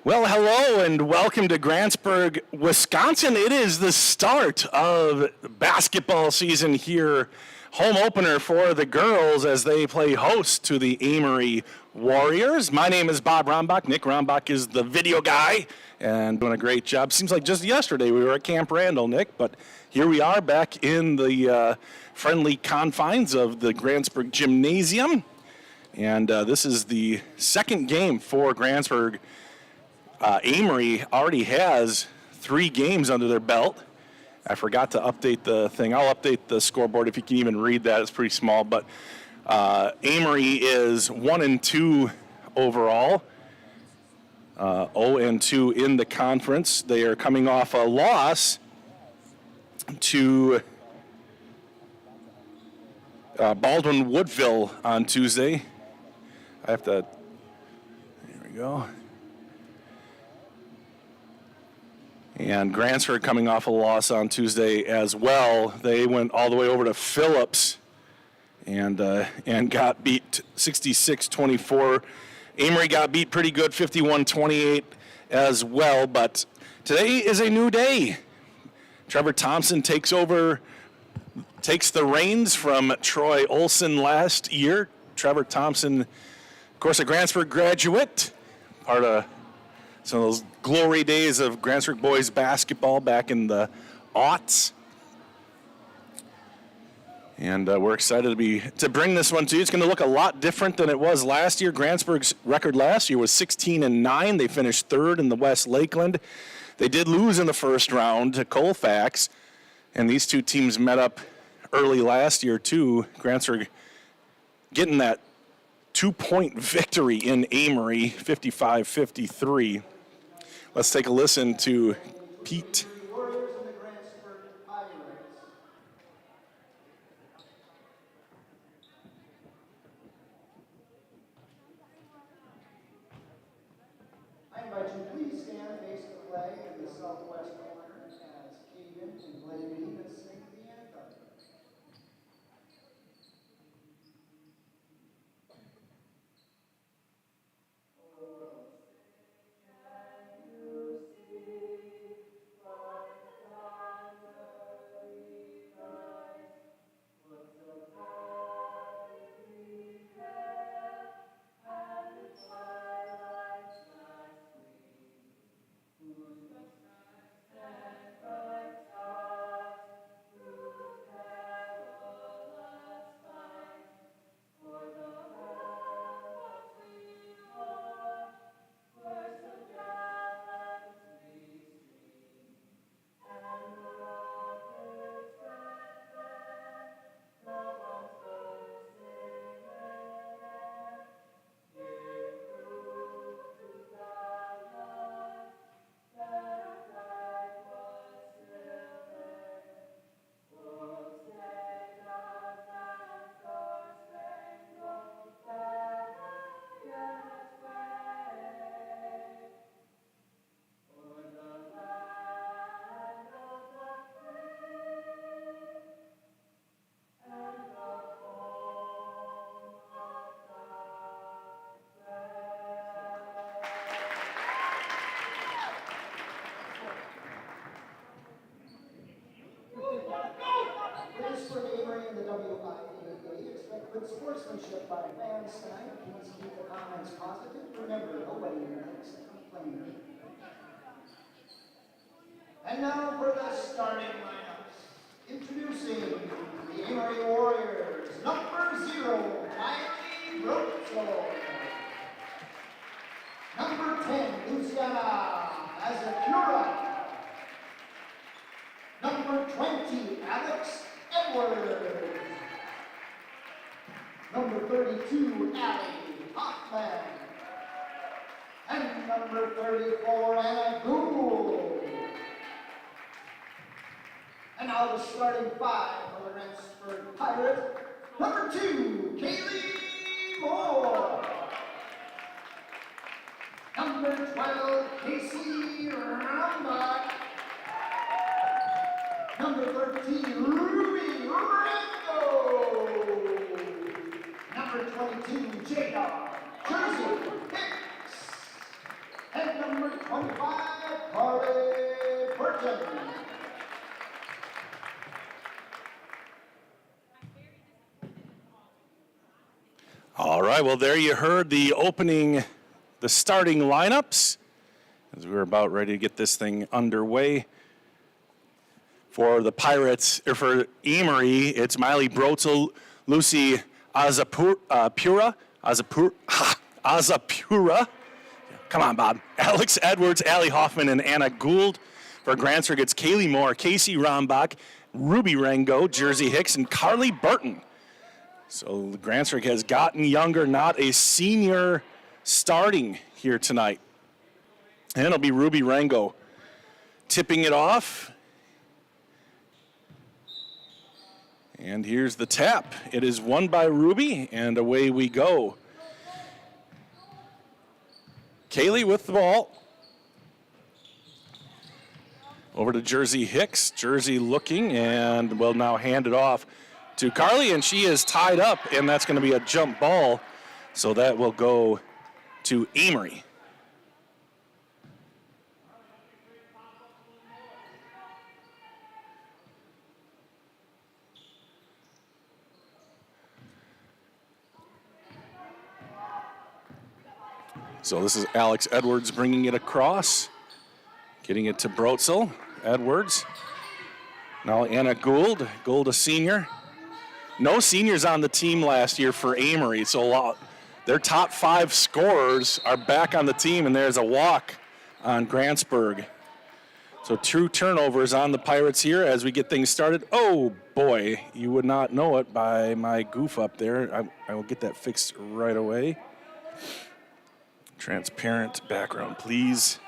Well, hello and welcome to Grantsburg, Wisconsin. It is the start of basketball season here. Home opener for the girls as they play host to the Amery Warriors. My name is Bob Rombach. Nick Rombach is the video guy and doing a great job. Seems like just yesterday we were at Camp Randall, Nick, but here we are back in the friendly confines of the Grantsburg Gymnasium. And this is the second game for Grantsburg. Amery already has 3 games under their belt. I forgot to update the thing. I'll update the scoreboard if you can even read that. It's pretty small, but Amery is 1-2 overall, 0-2 in the conference. They are coming off a loss to Baldwin Woodville on Tuesday. There we go. And Grantsburg coming off a loss on Tuesday as well. They went all the way over to Phillips and got beat 66-24. Amery got beat pretty good, 51-28 as well. But today is a new day. Trevor Thompson takes the reins from Troy Olson last year. Trevor Thompson, of course, a Grantsburg graduate, part of some of those glory days of Grantsburg boys basketball back in the aughts. And we're excited to bring this one to you. It's going to look a lot different than it was last year. Grantsburg's record last year was 16-9. They finished 3rd in the West Lakeland. They did lose in the first round to Colfax, and these two teams met up early last year too. Grantsburg getting that 2-point victory in Amery, 55-53. Let's take a listen to Pete. Warriors and the Grantsburg Pirates. I invite you please stand, face the flag in the southwest corner as Keegan and Blake Davis sing the anthem. Good sportsmanship by fans tonight. Please keep the comments positive. Remember, nobody likes a complainer. And now for the starting lineups. Introducing the Amery Warriors, number 0, Miley Brotzel. Number 10, Luciana Azacura. Number 20, Alex Edwards. Number 32, Allie Hoffman. And number 34, Anna Gould. And now the starting 5 for the Grantsburg Pirates. Number 2, Kaylee Moore. Number 12, Casey Rambach. Number 13, Ruby Rando. Number 22, Jada Jersey Hicks. And number right, well, there you heard the starting lineups as we're about ready to get this thing underway. For the Pirates, or for Amery, it's Miley Brotzel, Lucy Azapura. Come on, Bob. Alex Edwards, Allie Hoffman, and Anna Gould. For Grantsburg, it's Kaylee Moore, Casey Rombach, Ruby Rango, Jersey Hicks, and Carly Burton. So Grantsburg has gotten younger, not a senior starting here tonight. And it'll be Ruby Rango tipping it off. And here's the tap. It is won by Ruby, and away we go. Kaylee with the ball. Over to Jersey Hicks. Jersey looking, and will now hand it off to Carly, and she is tied up, and that's going to be a jump ball. So that will go to Amery. So this is Alex Edwards bringing it across, getting it to Brotzel. Edwards. Now Anna Gould. Gould, a senior. No seniors on the team last year for Amery, so their top 5 scorers are back on the team, and there's a walk on Grantsburg. So 2 turnovers on the Pirates here as we get things started. Oh, boy, you would not know it by my goof up there. I will get that fixed right away. Transparent background, please.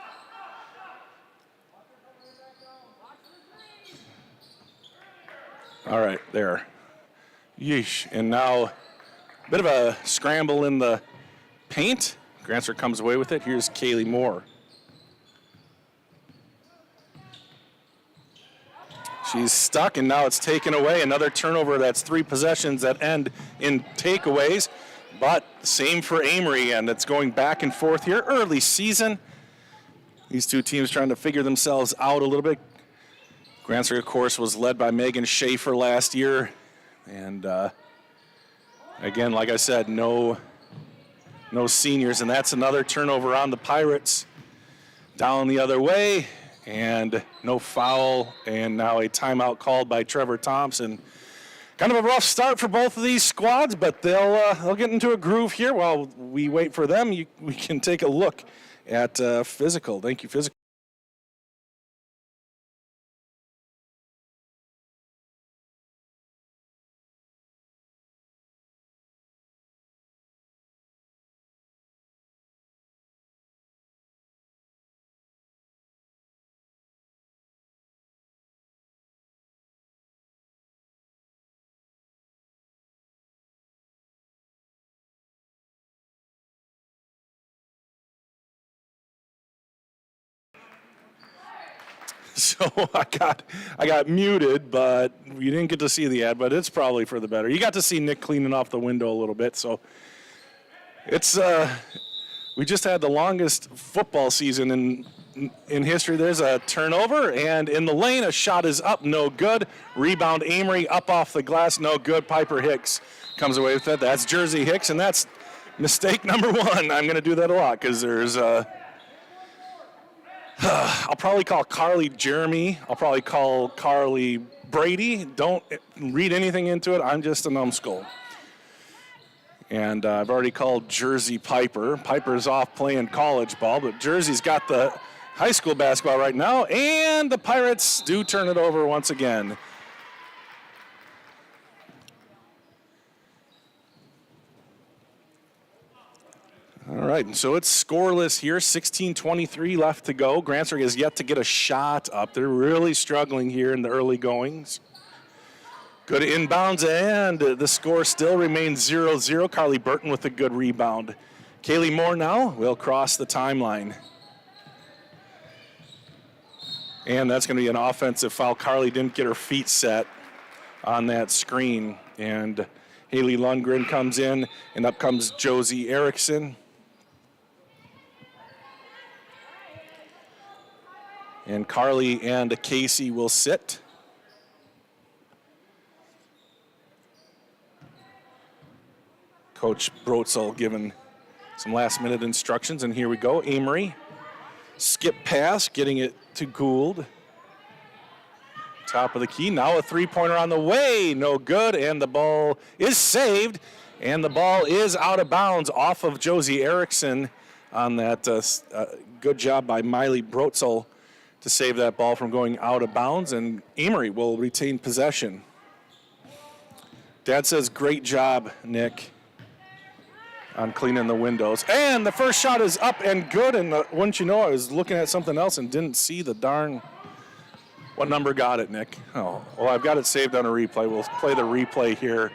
All right, there. Yeesh. And now a bit of a scramble in the paint. Grantsburg comes away with it. Here's Kaylee Moore. She's stuck, and now it's taken away. Another turnover. That's 3 possessions that end in takeaways. But same for Amery, and it's going back and forth here. Early season. These 2 teams trying to figure themselves out a little bit. Grantsburg, of course, was led by Megan Schaefer last year. And again, like I said, no seniors, and that's another turnover on the Pirates. Down the other way, and no foul, and now a timeout called by Trevor Thompson. Kind of a rough start for both of these squads, but they'll get into a groove here. While we wait for them, we can take a look at physical. Thank you, physical. So I got muted, but you didn't get to see the ad, but it's probably for the better. You got to see Nick cleaning off the window a little bit, so it's we just had the longest football season in history. There's a turnover, and in the lane, a shot is up, no good. Rebound Amery up off the glass, no good. Piper Hicks comes away with it. That's Jersey Hicks, and that's mistake number 1. I'm going to do that a lot because there's I'll probably call Carly Jeremy. I'll probably call Carly Brady. Don't read anything into it. I'm just a numbskull. And I've already called Jersey Piper. Piper's off playing college ball, but Jersey's got the high school basketball right now, and the Pirates do turn it over once again. All right, and so it's scoreless here, 16:23 left to go. Grantsburg has yet to get a shot up. They're really struggling here in the early goings. Good inbounds, and the score still remains 0-0. Carly Burton with a good rebound. Kaylee Moore now will cross the timeline. And that's going to be an offensive foul. Carly didn't get her feet set on that screen. And Haley Lundgren comes in, and up comes Josie Erickson. And Carly and Casey will sit. Coach Brotzel giving some last-minute instructions, and here we go. Amery, skip pass, getting it to Gould. Top of the key, now a three-pointer on the way, no good, and the ball is saved, and the ball is out of bounds off of Josie Erickson on that good job by Miley Brotzel to save that ball from going out of bounds, and Amery will retain possession. Dad says, great job, Nick, on cleaning the windows. And the first shot is up and good, and wouldn't you know, I was looking at something else and didn't see the darn... What number got it, Nick? Oh, well, I've got it saved on a replay. We'll play the replay here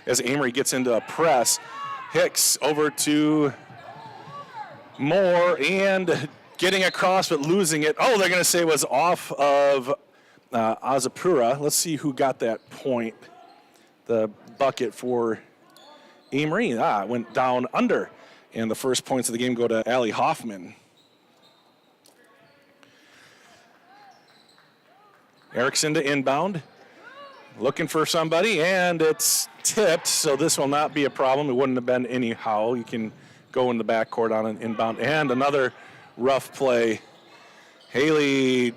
as Amery gets into a press. Hicks over to Moore and getting across but losing it. Oh, they're going to say it was off of Azapura. Let's see who got that point. The bucket for Amery. It went down under. And the first points of the game go to Allie Hoffman. Erickson to inbound, looking for somebody, and it's tipped, so this will not be a problem. It wouldn't have been anyhow. You can go in the backcourt on an inbound. And another rough play. Haley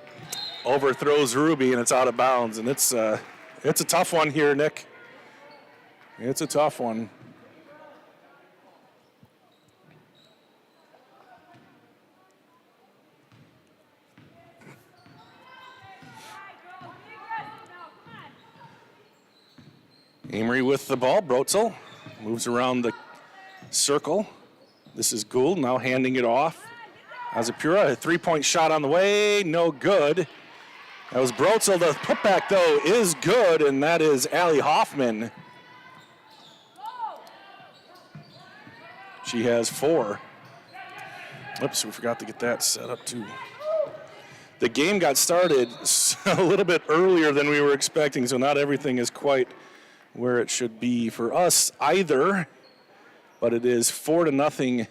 overthrows Ruby, and it's out of bounds. And it's a tough one here, Nick. It's a tough one. Amery with the ball. Brotzel moves around the circle. This is Gould now handing it off. Azapura, a three-point shot on the way, no good. That was Brotzel. The putback, though, is good, and that is Allie Hoffman. She has 4. Oops, we forgot to get that set up, too. The game got started a little bit earlier than we were expecting, so not everything is quite where it should be for us either, but it is 4-0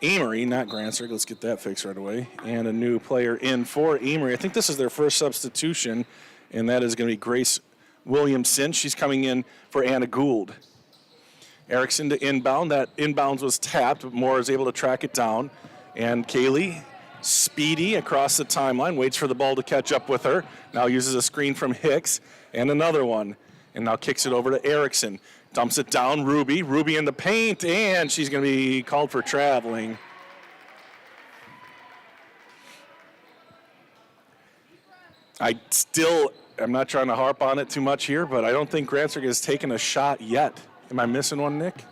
Amery, not Grantsburg. Let's get that fixed right away. And a new player in for Amery. I think this is their first substitution, and that is going to be Grace Williamson. She's coming in for Anna Gould. Erickson to inbound. That inbounds was tapped, but Moore is able to track it down. And Kaylee, speedy across the timeline, waits for the ball to catch up with her. Now uses a screen from Hicks, and another one. And now kicks it over to Erickson. Dumps it down, Ruby. Ruby in the paint, and she's going to be called for traveling. I'm not trying to harp on it too much here, but I don't think Grantsburg has taken a shot yet. Am I missing one, Nick?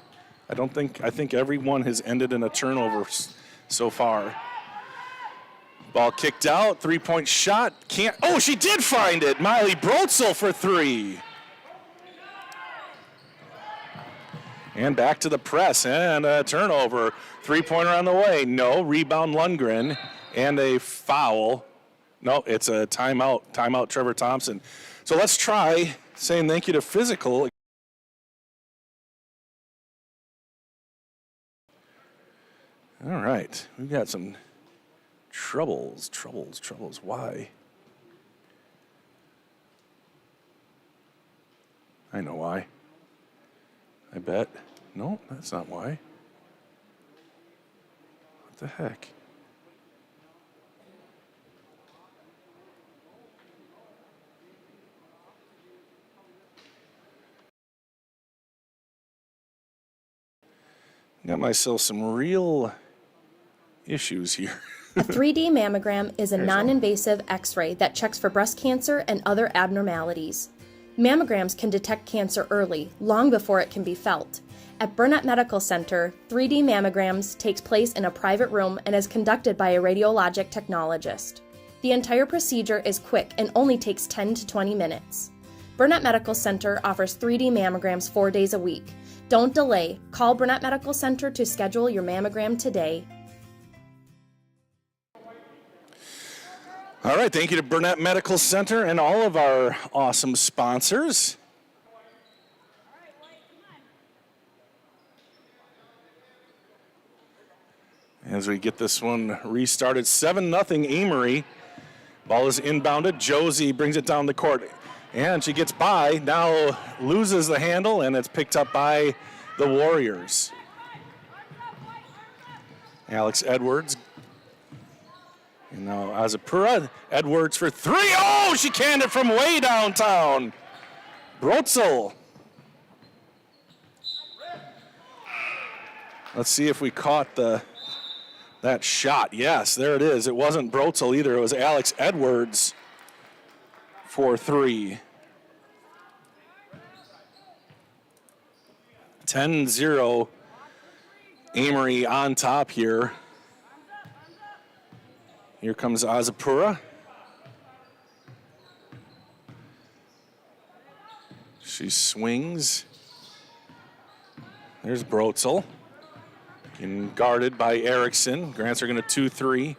I think everyone has ended in a turnover so far. Ball kicked out, three-point shot. Oh, she did find it. Miley Brotzel for 3. And back to the press, and a turnover. Three-pointer on the way. No. Rebound Lundgren, and a foul. No, it's a timeout. Timeout Trevor Thompson. So let's try saying thank you to Physical. All right. We've got some troubles. Why? I know why. I bet. No, that's not why. What the heck? Got myself some real issues here. A 3D mammogram is a non-invasive X-ray that checks for breast cancer and other abnormalities. Mammograms can detect cancer early, long before it can be felt. At Burnett Medical Center, 3D mammograms takes place in a private room and is conducted by a radiologic technologist. The entire procedure is quick and only takes 10 to 20 minutes. Burnett Medical Center offers 3D mammograms 4 days a week. Don't delay. Call Burnett Medical Center to schedule your mammogram today. All right, thank you to Burnett Medical Center and all of our awesome sponsors. As we get this one restarted, 7-0 Amery. Ball is inbounded. Josie brings it down the court, and she gets by. Now loses the handle, and it's picked up by the Warriors. Alex Edwards. And now Azapura. Edwards for three. Oh, she canned it from way downtown. Brotzel. Let's see if we caught that shot. Yes, there it is. It wasn't Brotzel either. It was Alex Edwards for three. 10-0. Amery on top here. Here comes Azapura. She swings. There's Brotzel. And guarded by Erickson. Grants are going to 2-3.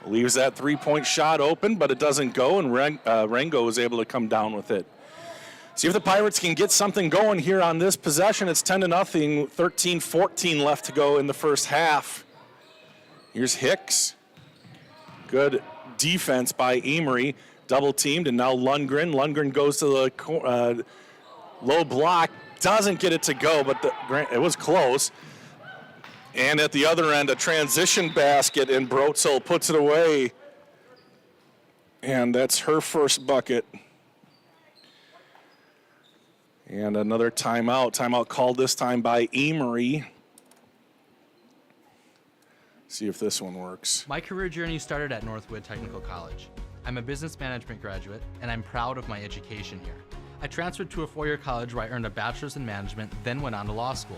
Leaves that three-point shot open, but it doesn't go, and Rengo is able to come down with it. See if the Pirates can get something going here on this possession. It's 10-0, 13-14 left to go in the first half. Here's Hicks. Good defense by Amery. Double teamed, and now Lundgren. Lundgren goes to the low block. Doesn't get it to go, but it was close. And at the other end, a transition basket, and Brotzel puts it away. And that's her first bucket. And another timeout. Timeout called this time by Amery. See if this one works. My career journey started at Northwood Technical College. I'm a business management graduate, and I'm proud of my education here. I transferred to a four-year college where I earned a bachelor's in management, then went on to law school.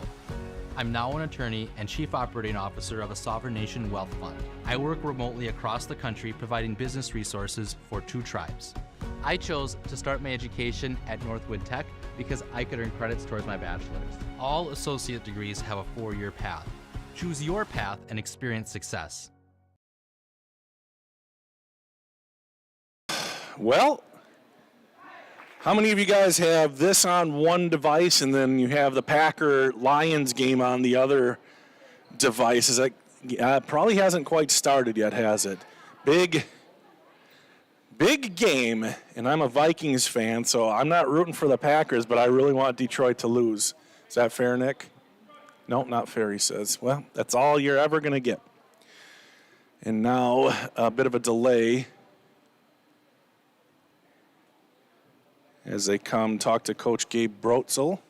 I'm now an attorney and chief operating officer of a sovereign nation wealth fund. I work remotely across the country providing business resources for 2 tribes. I chose to start my education at Northwood Tech because I could earn credits towards my bachelor's. All associate degrees have a 4-year path. Choose your path and experience success. Well, how many of you guys have this on one device and then you have the Packer-Lions game on the other device? Is that probably hasn't quite started yet, has it? Big game, and I'm a Vikings fan, so I'm not rooting for the Packers, but I really want Detroit to lose. Is that fair, Nick? No, not fair, he says. Well, that's all you're ever going to get. And now a bit of a delay as they come talk to Coach Gabe Brotzel.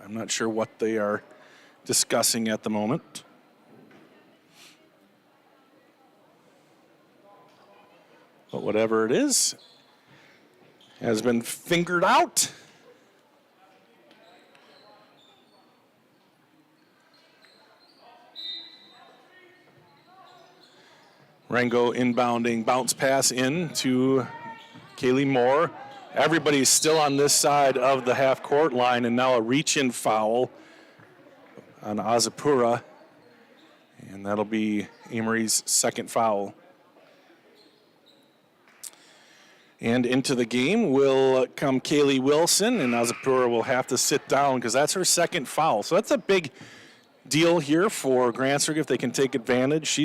I'm not sure what they are discussing at the moment. But whatever it is has been fingered out. Rengo inbounding, bounce pass in to Kaylee Moore. Everybody's still on this side of the half-court line, and now a reach-in foul on Azapura. And that'll be Amery's second foul. And into the game will come Kaylee Wilson, and Azapura will have to sit down because that's her second foul. So that's a big deal here for Grantsburg if they can take advantage.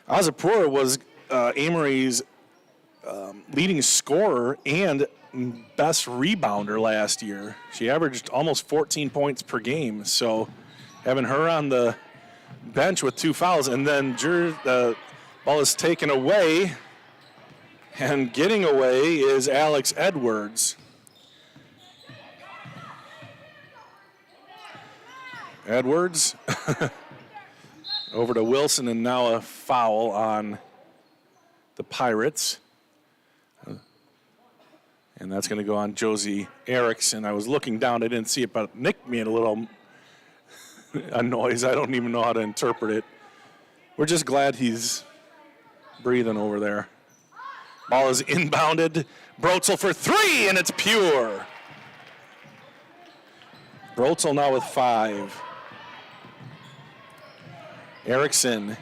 Azapura was Amery's leading scorer and best rebounder last year. She averaged almost 14 points per game. So having her on the bench with 2 fouls, and then the ball is taken away, and getting away is Alex Edwards. Edwards over to Wilson, and now a foul on the Pirates. And that's going to go on Josie Erickson. I was looking down, I didn't see it, but it nicked me a little a noise. I don't even know how to interpret it. We're just glad he's breathing over there. Ball is inbounded. Brotzel for 3, and it's pure. Brotzel now with 5. Erickson,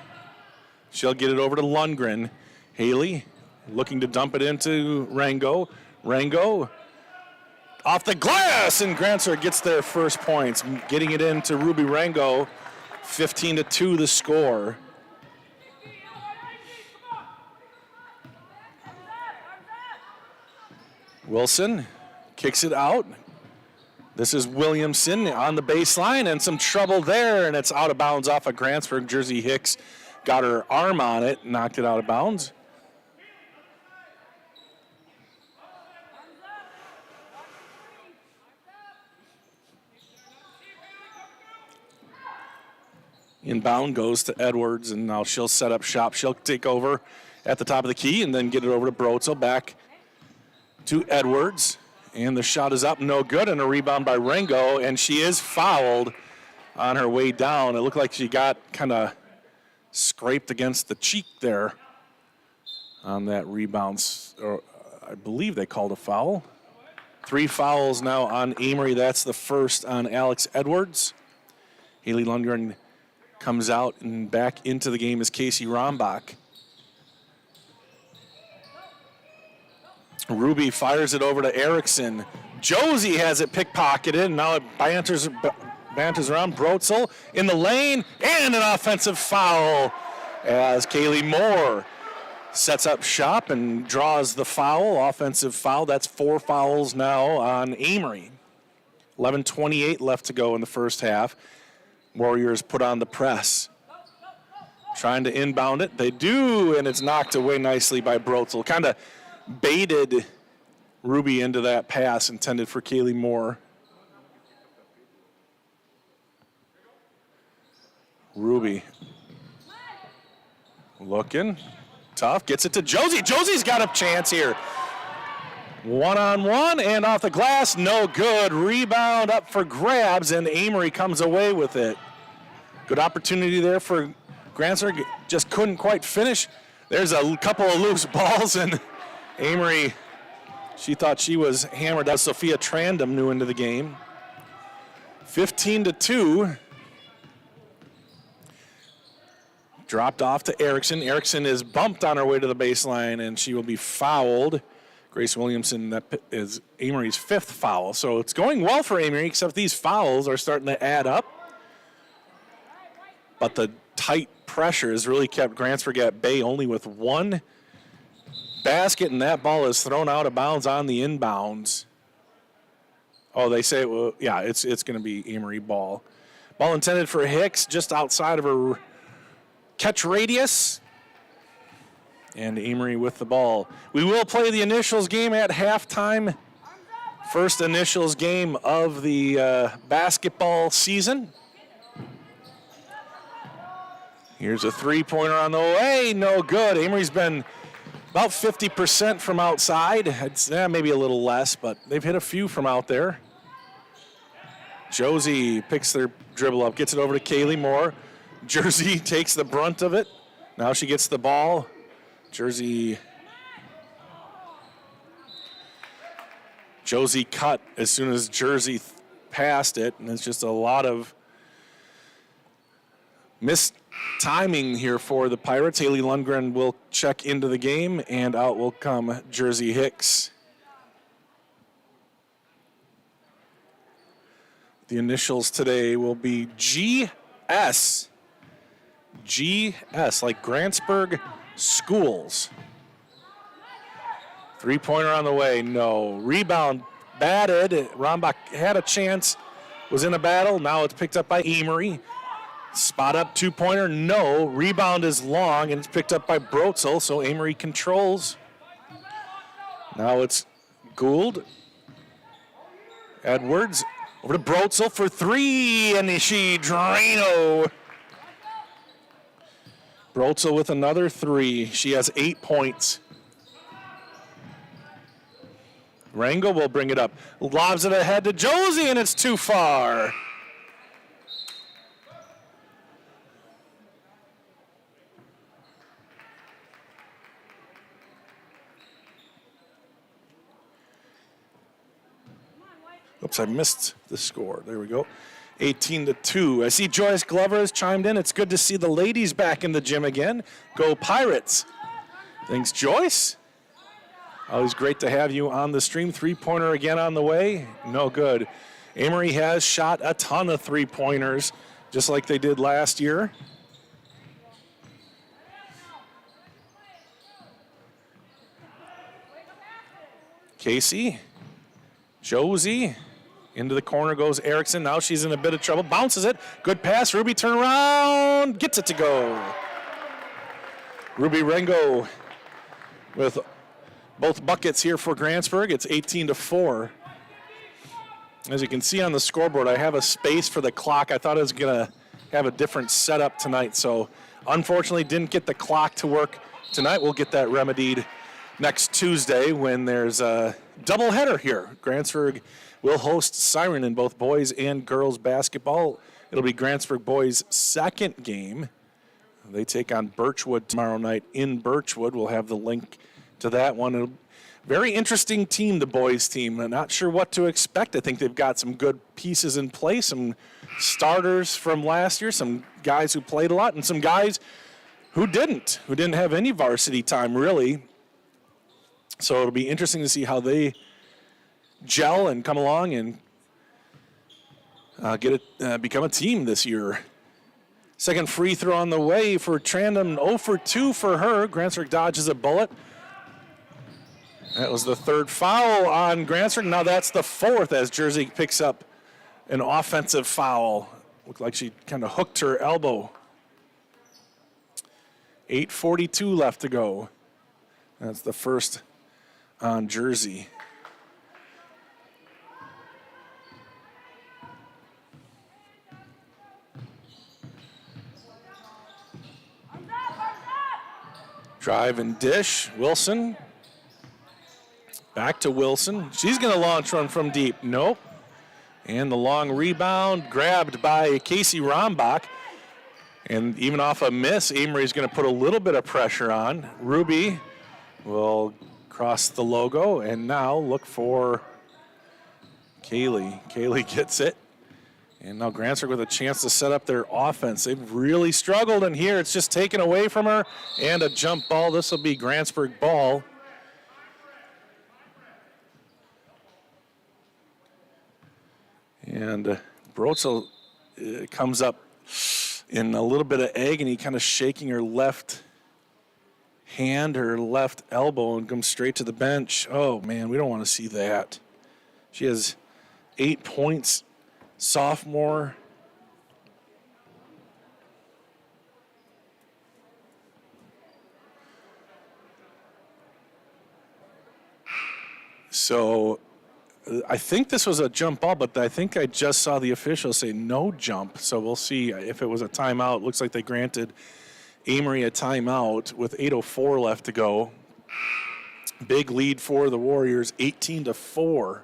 she'll get it over to Lundgren. Haley looking to dump it into Rengo. Rengo off the glass, and Grantsburg gets their first points, getting it into Ruby Rengo. 15-2 the score. Wilson kicks it out. This is Williamson on the baseline, and some trouble there, and it's out of bounds off of Grantsburg. Jersey Hicks got her arm on it, knocked it out of bounds. Inbound goes to Edwards, and now she'll set up shop. She'll take over at the top of the key and then get it over to Brotzel. Back to Edwards, and the shot is up, no good, and a rebound by Rango, and she is fouled on her way down. It looked like she got kind of scraped against the cheek there on that rebound. Or I believe they called a foul. 3 fouls now on Amery. That's the first on Alex Edwards. Haley Lundgren comes out, and back into the game is Casey Rombach. Ruby fires it over to Erickson. Josie has it pickpocketed, and now it banters around. Brotzel in the lane, and an offensive foul as Kaylee Moore sets up shop and draws the foul, offensive foul. That's 4 fouls now on Amery. 11:28 left to go in the first half. Warriors put on the press. Trying to inbound it. They do, and it's knocked away nicely by Brotzel. Kind of baited Ruby into that pass intended for Kaylee Moore. Ruby looking tough, gets it to Josie. Josie's got a chance here. 1-on-1 and off the glass, no good. Rebound up for grabs, and Amery comes away with it. Good opportunity there for Grantsburg, just couldn't quite finish. There's a couple of loose balls, and Amery, she thought she was hammered. That's Sophia Trandom new into the game. 15-2. Dropped off to Erickson. Erickson is bumped on her way to the baseline, and she will be fouled. Grace Williamson, that is Amery's 5th foul. So it's going well for Amery, except these fouls are starting to add up. But the tight pressure has really kept Grantsburg at bay, only with 1 basket, and that ball is thrown out of bounds on the inbounds. Oh, they say, well, yeah, it's going to be Amery ball. Ball intended for Hicks, just outside of her catch radius. And Amery with the ball. We will play the initials game at halftime. First initials game of the basketball season. Here's a 3-pointer on the way, no good. Amery's been about 50% from outside. It's maybe a little less, but they've hit a few from out there. Josie picks their dribble up, gets it over to Kaylee Moore. Jersey takes the brunt of it. Now she gets the ball. Josie cut as soon as Jersey passed it, and it's just a lot of missed timing here for the Pirates. Haley Lundgren will check into the game, and out will come Jersey Hicks. The initials today will be GS. GS, like Grantsburg Schools. 3-pointer on the way, no. Rebound batted. Rombach had a chance, was in a battle. Now it's picked up by Amery. Spot up 2-pointer, no. Rebound is long, and it's picked up by Brotzel, so Amery controls. Now it's Gould. Edwards over to Brotzel for 3, and she Drano. Brotzel with another 3. She has 8 points. Rango will bring it up. Lobs it ahead to Josie, and it's too far. Oops, I missed the score. There we go. 18-2. I see Joyce Glover has chimed in. It's good to see the ladies back in the gym again. Go Pirates. Thanks, Joyce. Always great to have you on the stream. 3-pointer again on the way. No good. Amery has shot a ton of 3-pointers, just like they did last year. Casey. Josie. Into the corner goes Erickson. Now she's in a bit of trouble. Bounces it. Good pass. Ruby turn around. Gets it to go. Ruby Rengo with both buckets here for Grantsburg. It's 18-4. As you can see on the scoreboard, I have a space for the clock. I thought I was going to have a different setup tonight, so unfortunately didn't get the clock to work tonight. We'll get that remedied next Tuesday when there's a doubleheader here. Grantsburg will host Siren in both boys and girls basketball. It'll be Grantsburg boys' second game. They take on Birchwood tomorrow night in Birchwood. We'll have the link to that one. Very interesting team, the boys team. I'm not sure what to expect. I think they've got some good pieces in place, some starters from last year, some guys who played a lot, and some guys who didn't have any varsity time really. So it'll be interesting to see how they gel and come along and become a team this year. Second free throw on the way for Trandom, 0 for 2 for her. Grantsburg dodges a bullet. That was the third foul on Grantsburg. Now that's the fourth as Jersey picks up an offensive foul. Looked like she kind of hooked her elbow. 8:42 left to go. That's the first on Jersey. Drive and dish. Wilson. Back to Wilson. She's going to launch one from deep. Nope. And the long rebound grabbed by Casey Rombach. And even off a miss, Amery's going to put a little bit of pressure on. Ruby will cross the logo and now look for Kaylee. Kaylee gets it. And now Grantsburg with a chance to set up their offense. They've really struggled, and here it's just taken away from her. And a jump ball. This will be Grantsburg ball. And Brotzel comes up in a little bit of agony, kind of shaking her left hand, her left elbow, and comes straight to the bench. Oh, man, we don't want to see that. She has 8 points. Sophomore. So I think this was a jump ball, but I think I just saw the official say no jump. So we'll see if it was a timeout. Looks like they granted Amery a timeout with 8:04 left to go. Big lead for the Warriors, 18-4.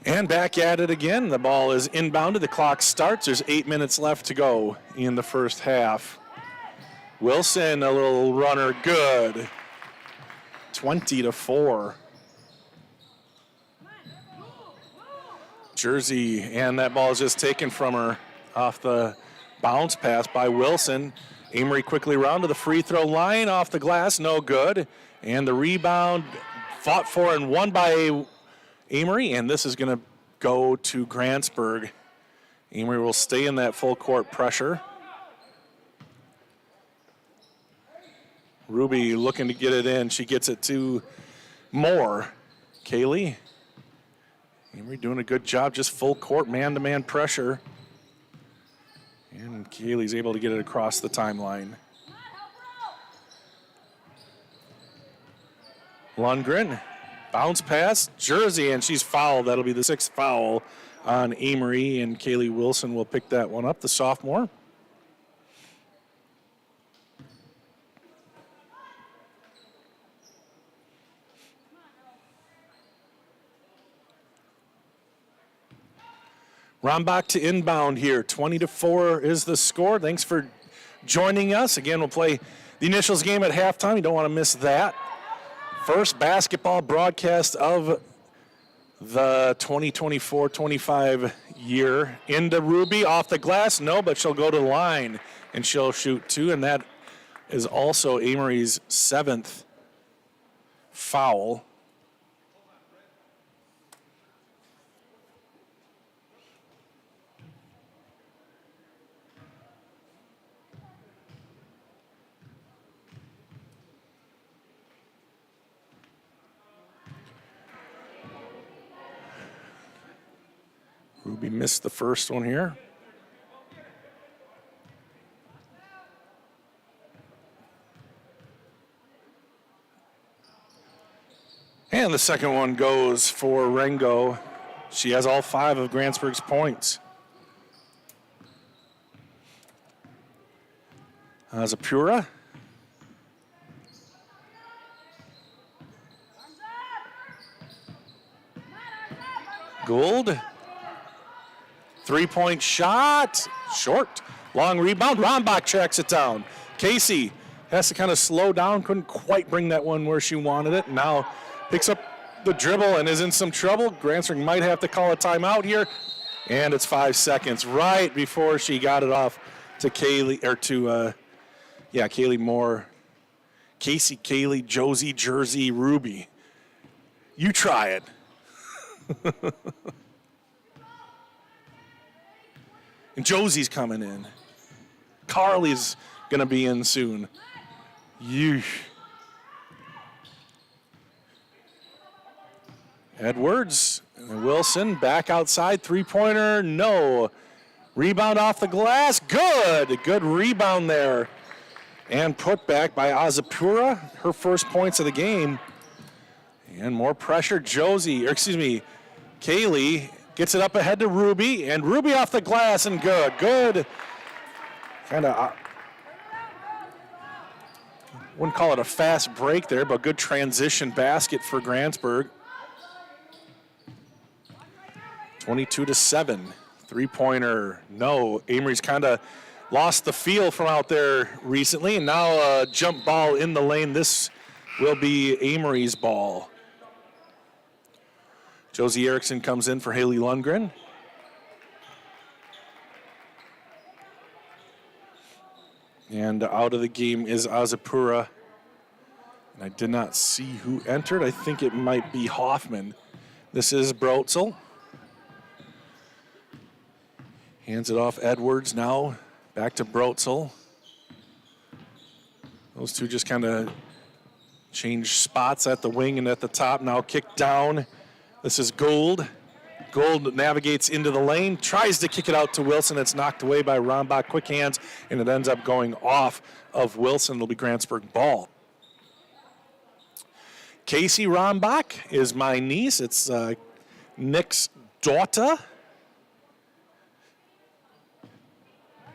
And back at it again. The ball is inbounded. The clock starts. There's 8 minutes left to go in the first half. Wilson, a little runner, good. 20-4. Jersey, and that ball is just taken from her off the bounce pass by Wilson. Amery quickly round to the free throw line, off the glass, no good. And the rebound fought for and won by Amery, and this is going to go to Grantsburg. Amery will stay in that full court pressure. Ruby looking to get it in. She gets it to Moore. Kaylee. Amery doing a good job, just full court, man-to-man pressure. And Kaylee's able to get it across the timeline. Lundgren. Bounce pass, Jersey, and she's fouled. That'll be the 6th foul on Amery, and Kaylee Wilson will pick that one up, the sophomore. Rombach to inbound here. 20-4 is the score. Thanks for joining us. Again, we'll play the initials game at halftime. You don't want to miss that. First basketball broadcast of the 2024-25 year. Into Ruby, off the glass. No, but she'll go to the line, and she'll shoot 2, and that is also Amery's 7th foul. Ruby missed the first one here. And the second one goes for Rengo. She has all 5 of Grantsburg's points. Zapura. Gould. 3-point shot. Short. Long rebound. Rombach tracks it down. Casey has to kind of slow down. Couldn't quite bring that one where she wanted it. Now picks up the dribble and is in some trouble. Grantsburg might have to call a timeout here. And it's 5 seconds right before she got it off to Kaylee, or to, Kaylee Moore. Casey, Kaylee, Josie, Jersey, Ruby. You try it. And Josie's coming in. Carly's going to be in soon. Yeesh. Edwards and Wilson back outside. 3-pointer, no. Rebound off the glass, good. Good rebound there. And put back by Azapura, her first points of the game. And more pressure, Kaylee gets it up ahead to Ruby, and Ruby off the glass and good. Good. Kind of, wouldn't call it a fast break there, but good transition basket for Grantsburg. 22-7. 3-pointer, no. Amery's kind of lost the feel from out there recently, and now a jump ball in the lane. This will be Amery's ball. Josie Erickson comes in for Haley Lundgren. And out of the game is Azapura. And I did not see who entered. I think it might be Hoffman. This is Brotzel. Hands it off Edwards now. Back to Brotzel. Those two just kind of change spots at the wing and at the top. Now kick down. This is Gould. Gould navigates into the lane, tries to kick it out to Wilson. It's knocked away by Rombach. Quick hands, and it ends up going off of Wilson. It'll be Grantsburg ball. Casey Rombach is my niece. It's Nick's daughter.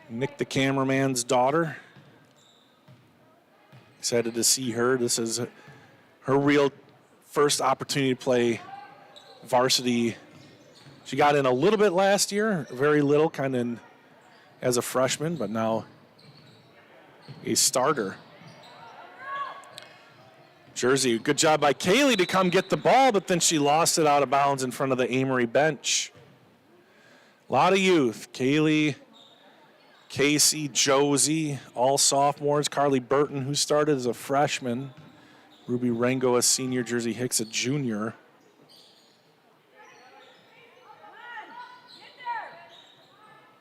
Nick, the cameraman's daughter. Excited to see her. This is her real first opportunity to play varsity. She got in a little bit last year, very little, kind of as a freshman, but now a starter. Jersey, good job by Kaylee to come get the ball, but then she lost it out of bounds in front of the Amery bench. A lot of youth. Kaylee, Casey, Josie, all sophomores. Carly Burton, who started as a freshman. Ruby Rengo, a senior. Jersey Hicks, a junior.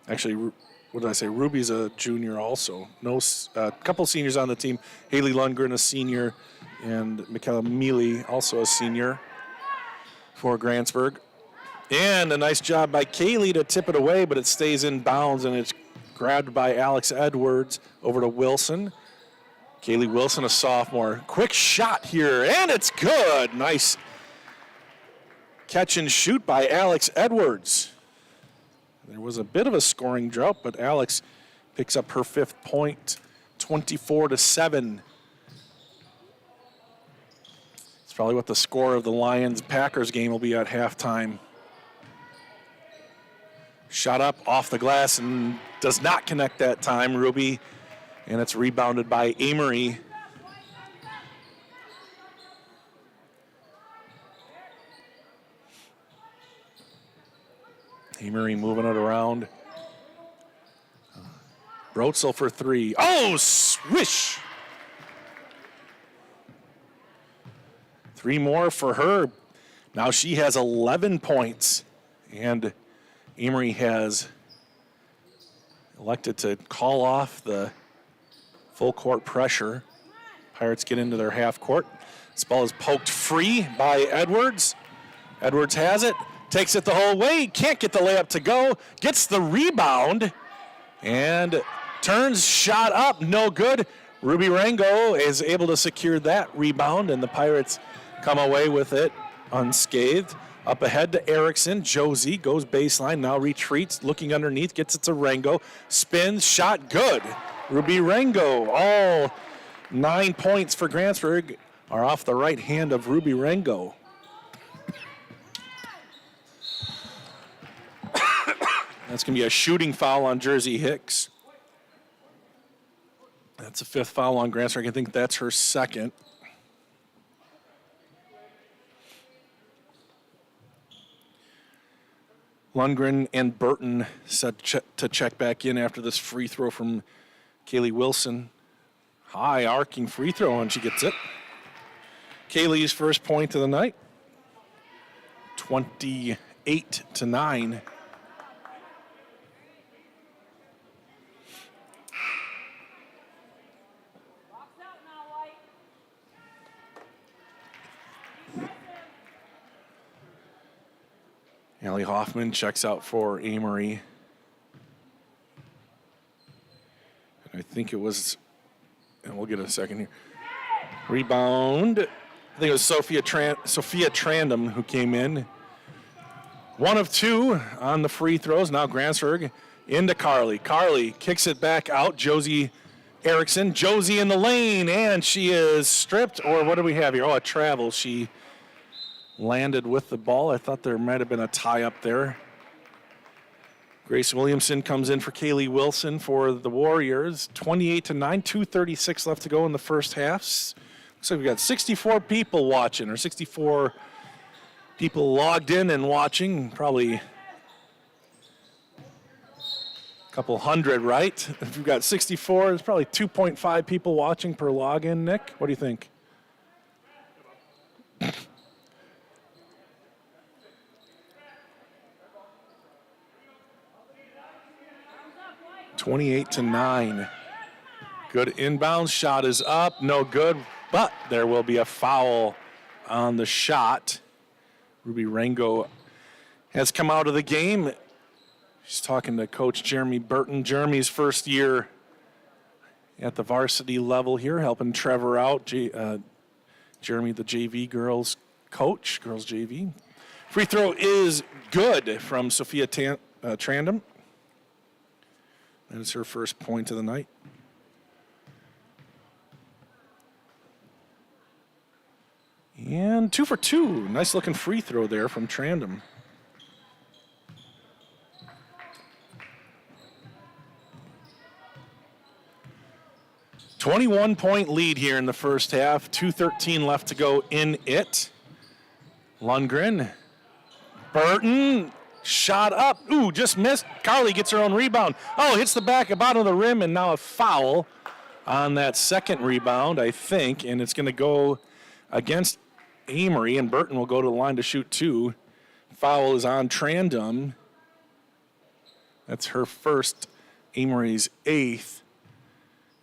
Actually, what did I say? Ruby's a junior also. A couple seniors on the team. Haley Lundgren, a senior, and Michaela Mealy, also a senior for Grantsburg. And a nice job by Kaylee to tip it away, but it stays in bounds, and it's grabbed by Alex Edwards over to Wilson. Kaylee Wilson, a sophomore. Quick shot here, and it's good. Nice catch and shoot by Alex Edwards. There was a bit of a scoring drought, but Alex picks up her 5th point, 24-7. It's probably what the score of the Lions-Packers game will be at halftime. Shot up off the glass and does not connect that time, Ruby. And it's rebounded by Amery. Amery moving it around. Brotzel for 3. Oh, swish! 3 more for her. Now she has 11 points. And Amery has elected to call off the full court pressure. Pirates get into their half court. This ball is poked free by Edwards. Edwards has it. takes it the whole way, can't get the layup to go, gets the rebound, and turns shot up, no good. Ruby Rango is able to secure that rebound, and the Pirates come away with it unscathed. Up ahead to Erickson. Josie goes baseline, now retreats, looking underneath, gets it to Rango. Spins, shot, good. Ruby Rango. All 9 points for Grantsburg are off the right hand of Ruby Rango. That's going to be a shooting foul on Jersey Hicks. That's a 5th foul on Grantsburg. I think that's her 2nd. Lundgren and Burton set to check back in after this free throw from Kaylee Wilson. High arcing free throw, and she gets it. Kaylee's first point of the night. 28-9. Allie Hoffman checks out for Amery. And I think it was, and we'll get a second here. Rebound. I think it was Sophia Trandom who came in. 1 of 2 on the free throws. Now Grantsburg into Carly. Carly kicks it back out. Josie Erickson. Josie in the lane, and she is stripped. Or what do we have here? Oh, a travel. She landed with the ball. I thought there might have been a tie up there. Grace Williamson comes in for Kaylee Wilson for the Warriors. 28-9, 2:36 left to go in the first half. Looks like we've got 64 people watching, or 64 people logged in and watching. Probably a couple hundred, right? If we've got 64, there's probably 2.5 people watching per login, Nick. What do you think? 28-9. Good inbound shot is up, no good, but there will be a foul on the shot. Ruby Rango has come out of the game. She's talking to Coach Jeremy Burton. Jeremy's first year at the varsity level here, helping Trevor out. Jeremy, the JV girls coach, girls JV. Free throw is good from Sophia Trandom. That is her first point of the night. And 2 for 2. Nice looking free throw there from Trandom. .21 lead here in the first half. 2:13 left to go in it. Lundgren. Burton. Shot up. Ooh, just missed. Carly gets her own rebound. Oh, hits the bottom of the rim, and now a foul on that second rebound, I think. And it's going to go against Amery, and Burton will go to the line to shoot 2. Foul is on Trandom. That's her first, Amery's 8th.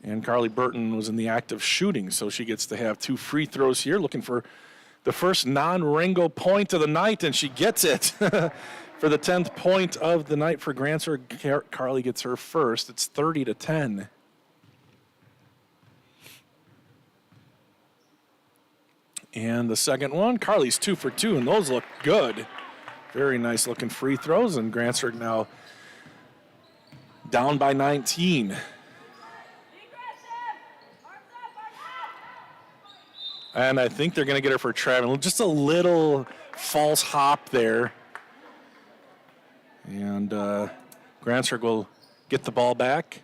And Carly Burton was in the act of shooting, so she gets to have 2 free throws here, looking for the first non-Rango point of the night, and she gets it. For the 10th point of the night for Grantsburg, Carly gets her first. It's 30-10. And the second one, Carly's 2 for 2, and those look good. Very nice looking free throws, and Grantsburg now down by 19. And I think they're going to get her for traveling. Just a little false hop there. And Grantsburg will get the ball back.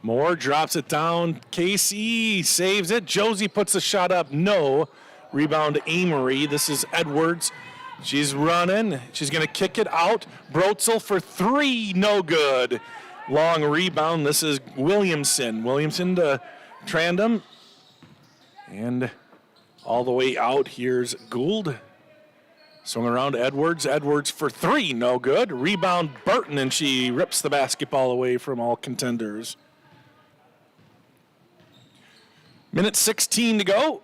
Moore drops it down. Casey saves it. Josie puts the shot up. No. Rebound Amery. This is Edwards. She's running. She's going to kick it out. Brotzel for 3. No good. Long rebound. This is Williamson. Williamson to Trandom. And all the way out, here's Gould. Swung around to Edwards. Edwards for 3, no good. Rebound Burton, and she rips the basketball away from all contenders. Minute 16 to go.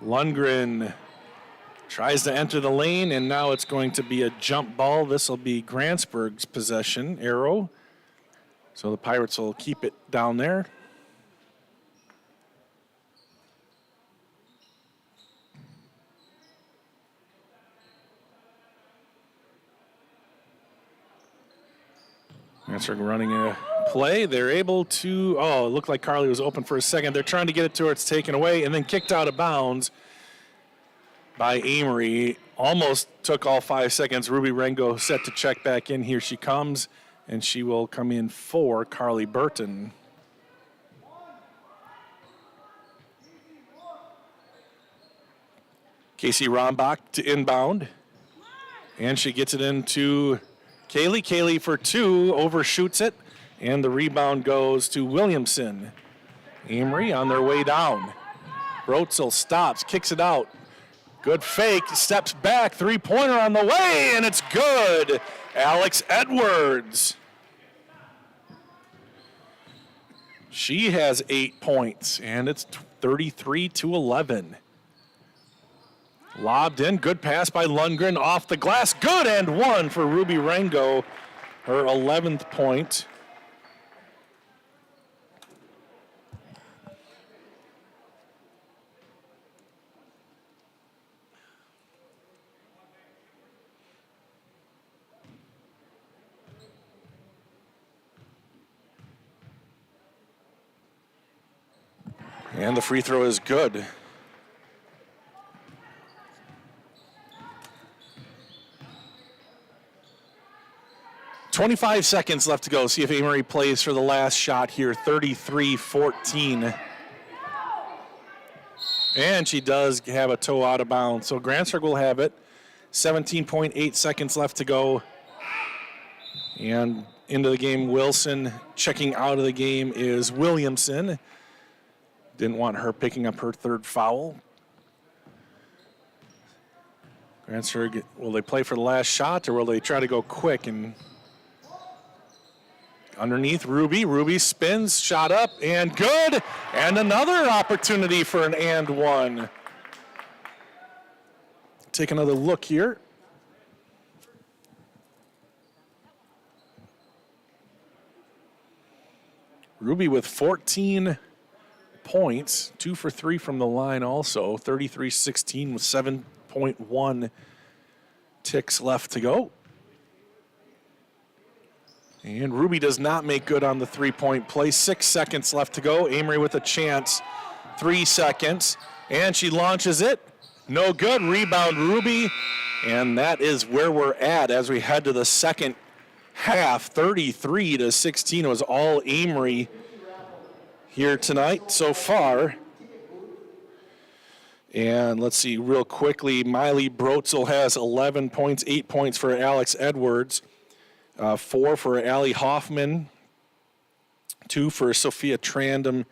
Lundgren tries to enter the lane, and now it's going to be a jump ball. This will be Grantsburg's possession, arrow. So the Pirates will keep it down there. Grantsburg running a play. They're able to, it looked like Carly was open for a second. They're trying to get it to her. It's taken away and then kicked out of bounds by Amery. Almost took all 5 seconds. Ruby Rengo set to check back in. Here she comes, and she will come in for Carly Burton. Casey Rombach to inbound, and she gets it into Kaylee. Kaylee for two, overshoots it, and the rebound goes to Williamson. Amery on their way down. Brotzel stops, kicks it out. Good fake, steps back, three-pointer on the way, and it's good. Alex Edwards. She has 8 points, and it's 33-11. Lobbed in, good pass by Lundgren, off the glass, good, and one for Ruby Rengo, her 11th point. And the free throw is good. .25 seconds left to go. See if Amery plays for the last shot here. 33-14. And she does have a toe out of bounds. So Grantsburg will have it. 17.8 seconds left to go. And into the game, Wilson. Checking out of the game is Williamson. Didn't want her picking up her third foul. Grantsburg, will they play for the last shot, or will they try to go quick? And underneath, Ruby. Ruby spins, shot up, and good. And another opportunity for an and one. Take another look here. Ruby with 14 points, 2 for 3 from the line also, 33-16 with 7.1 ticks left to go. And Ruby does not make good on the three-point play. 6 seconds left to go. Amery with a chance, 3 seconds, and she launches it. No good, rebound Ruby, and that is where we're at as we head to the second half. 33-16 was all Amery here tonight so far. And let's see real quickly, Miley Brotzel has 11 points, 8 points for Alex Edwards, 4 for Allie Hoffman, 2 for Sophia Trandom,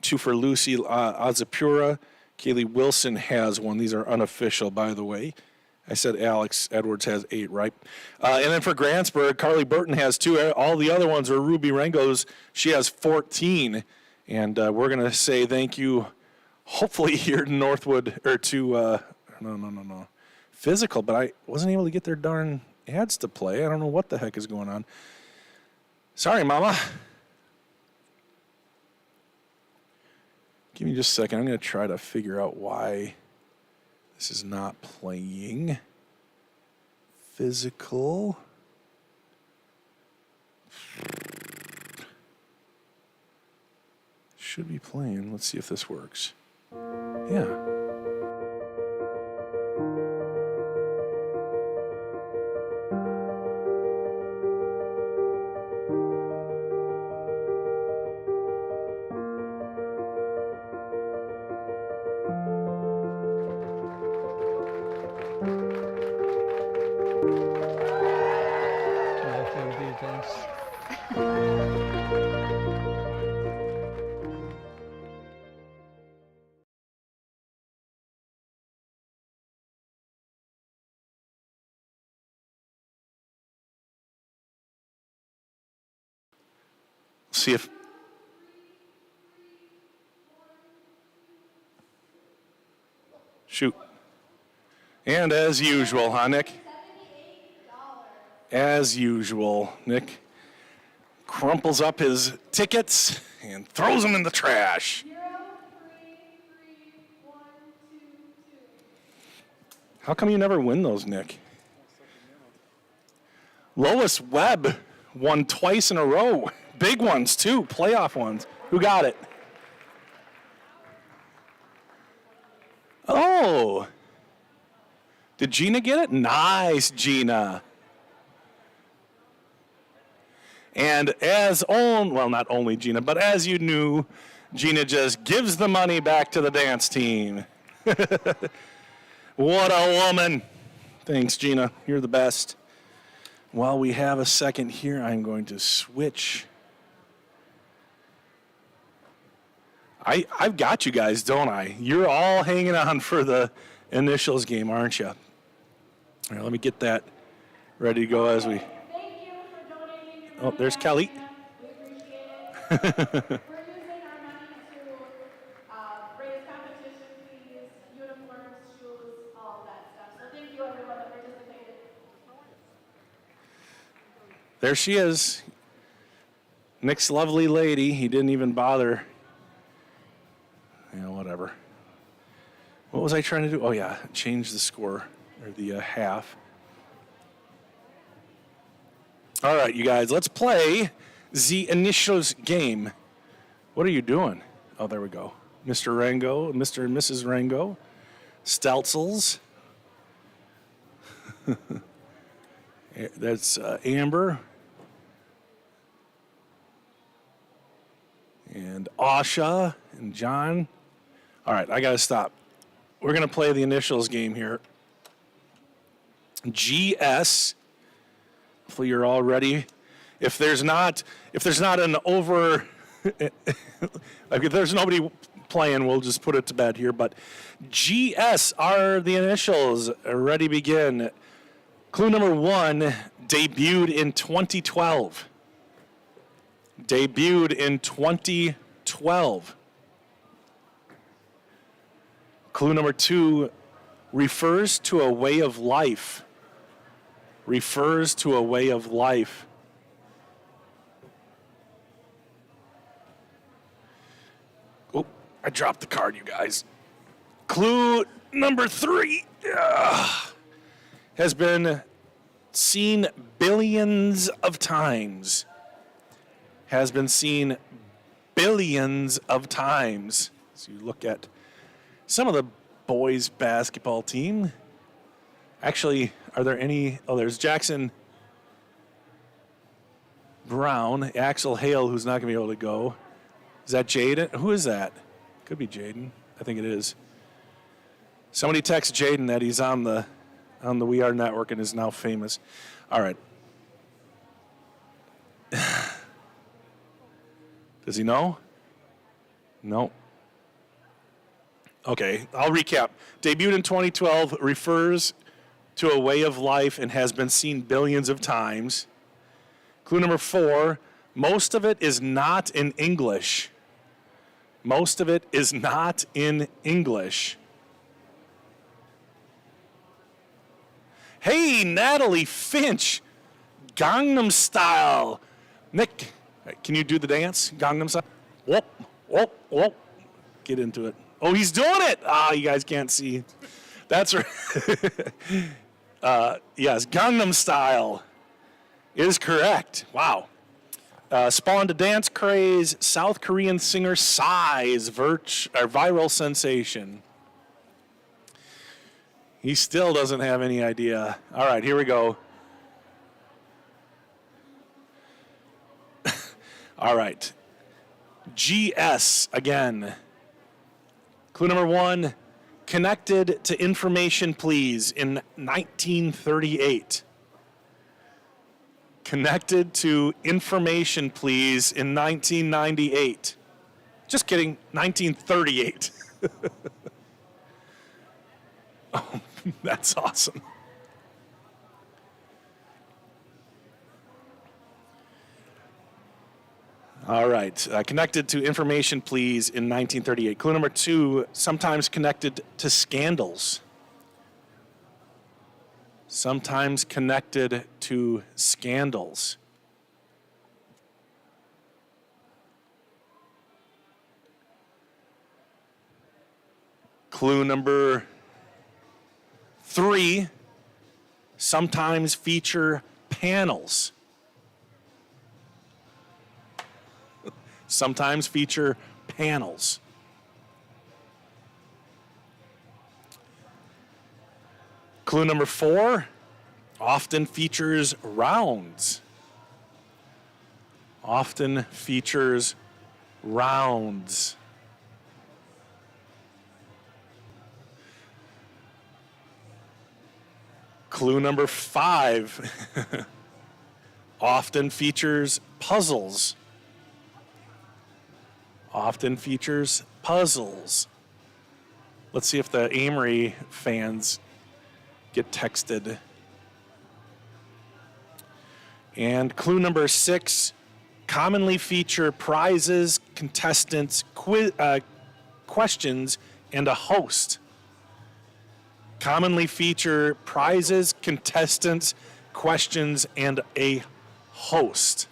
2 for Lucy Azapura. Kaylee Wilson has 1. These are unofficial, by the way. I said Alex Edwards has 8, right? And then for Grantsburg, Carly Burton has 2. All the other ones are Ruby Rengo's. She has 14. And we're going to say thank you, hopefully here to Northwood, or to, Physical, but I wasn't able to get their darn ads to play. I don't know what the heck is going on. Sorry, Mama. Give me just a second. I'm going to try to figure out why this is not playing. Physical. Should be playing. Let's see if this works. Yeah. see if... Shoot. And as usual, huh, Nick? As usual, Nick crumples up his tickets and throws them in the trash. 0, 3, 3, 1, 2, 2. How come you never win those, Nick? Lois Webb won twice in a row. Big ones, too. Playoff ones. Who got it? Oh. Did Gina get it? Nice, Gina. And not only Gina, but as you knew, Gina just gives the money back to the dance team. What a woman. Thanks, Gina. You're the best. While we have a second here, I'm going to switch. I've got you guys, don't I? You're all hanging on for the initials game, aren't you? All right, let me get that ready to go as we... Thank you for donating your Oh, money there's back Kelly. to Gina. We appreciate it. We're using our money to raise competition fees, uniforms, shoes, all of that stuff. So thank you everyone that participated. There she is. Nick's lovely lady. He didn't even bother. Whatever. What was I trying to do? Oh, yeah, change the score, or the half. All right, you guys, let's play the initials game. What are you doing? Oh, there we go. Mr. Rango, Mr. and Mrs. Rango, Stelzels. That's Amber. And Asha and John. All right, I got to stop. We're going to play the initials game here. GS. Hopefully you're all ready. If there's not an over, like if there's nobody playing, we'll just put it to bed here. But GS are the initials. Ready, begin. Clue number 1, debuted in 2012. Debuted in 2012. Clue number 2, refers to a way of life. Refers to a way of life. Oh, I dropped the card, you guys. Clue number 3 has been seen billions of times. Has been seen billions of times. So you look at some of the boys' basketball team. Actually, are there any? Oh, there's Jackson Brown, Axel Hale, who's not going to be able to go. Is that Jaden? Who is that? Could be Jaden. I think it is. Somebody text Jaden that he's on the We Are Network and is now famous. All right. Does he know? No. Okay, I'll recap. Debuted in 2012, refers to a way of life and has been seen billions of times. Clue number 4, most of it is not in English. Most of it is not in English. Hey, Natalie Finch, Gangnam Style. Nick, can you do the dance? Gangnam Style? Whoop, whoop, whoop. Get into it. Oh, he's doing it. You guys can't see. That's right. Yes, Gangnam Style is correct. Wow. Spawned a dance craze, South Korean singer Psy's viral sensation. He still doesn't have any idea. All right, here we go. All right. GS again. Clue number 1, connected to information, please, in 1938. Connected to information, please, in 1998. Just kidding, 1938. Oh, that's awesome. All right. Connected to information, please, in 1938. Clue number 2, sometimes connected to scandals. Sometimes connected to scandals. Clue number 3, sometimes feature panels. Sometimes feature panels. Clue number 4, often features rounds. Often features rounds. Clue number 5, often features puzzles. Often features puzzles. Let's see if the Amery fans get texted. And clue number 6, commonly feature prizes, contestants, questions, and a host. Commonly feature prizes, contestants, questions, and a host.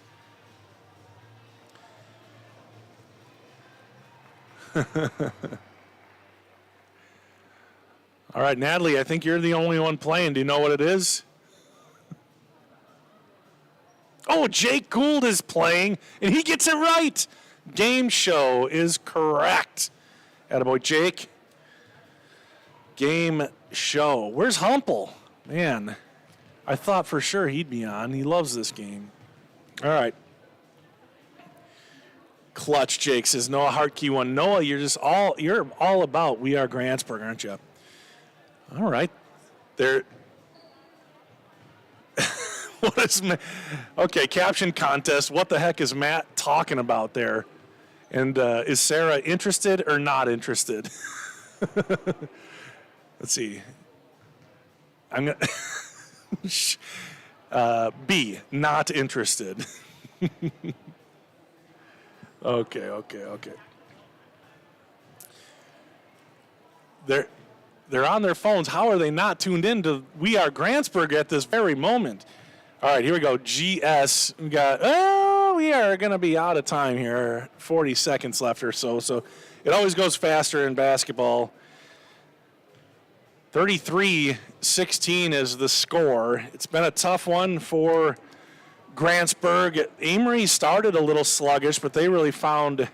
All right, Natalie, I think you're the only one playing. Do you know what it is? Oh, Jake Gould is playing, and he gets it right. Game show is correct. Attaboy, Jake. Game show. Where's Humple? Man, I thought for sure he'd be on. He loves this game. All right. Clutch, Jake says Noah Hartkey won. Noah, you're all about We Are Grantsburg, aren't you? All right. There. What is okay? Caption contest. What the heck is Matt talking about there? And is Sarah interested or not interested? Let's see. I'm gonna B, not interested. Okay. They're on their phones. How are they not tuned in to We Are Grantsburg at this very moment? All right, here we go. GS. We are going to be out of time here. 40 seconds left or so. So it always goes faster in basketball. 33-16 is the score. It's been a tough one for Grantsburg. Amery started a little sluggish, but they really found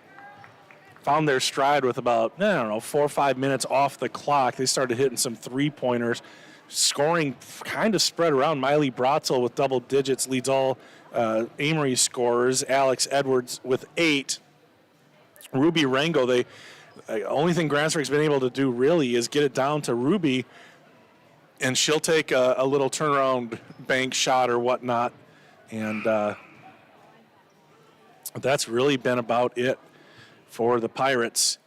their stride with about, 4 or 5 minutes off the clock. They started hitting some three-pointers. Scoring kind of spread around. Miley Bratzel with double digits leads all Amery scorers. Alex Edwards with 8. Ruby Rango, the only thing Grantsburg's been able to do really is get it down to Ruby, and she'll take a little turnaround bank shot or whatnot. And that's really been about it for the Pirates.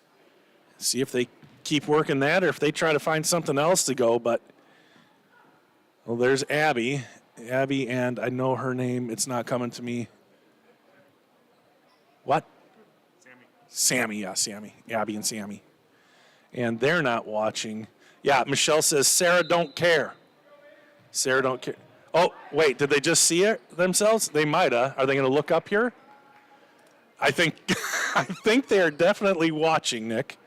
See if they keep working that or if they try to find something else to go. But, well, there's Abby. Abby, and I know her name. It's not coming to me. What? Sammy, yeah, Sammy. Abby and Sammy. And they're not watching. Yeah, Michelle says, Sarah don't care. Sarah don't care. Oh, wait, did they just see it themselves? They might have. Are they going to look up here? I think I think they're definitely watching, Nick.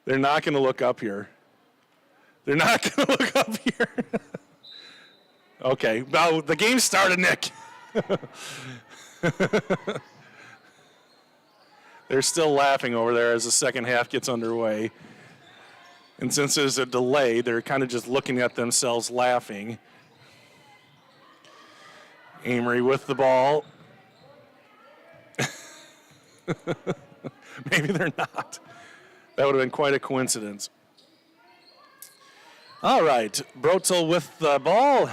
They're not going to look up here. They're not going to look up here. Okay, well, the game started, Nick. They're still laughing over there as the second half gets underway. And since there's a delay, they're kind of just looking at themselves laughing. Amery with the ball. Maybe they're not. That would have been quite a coincidence. All right, Brotzel with the ball.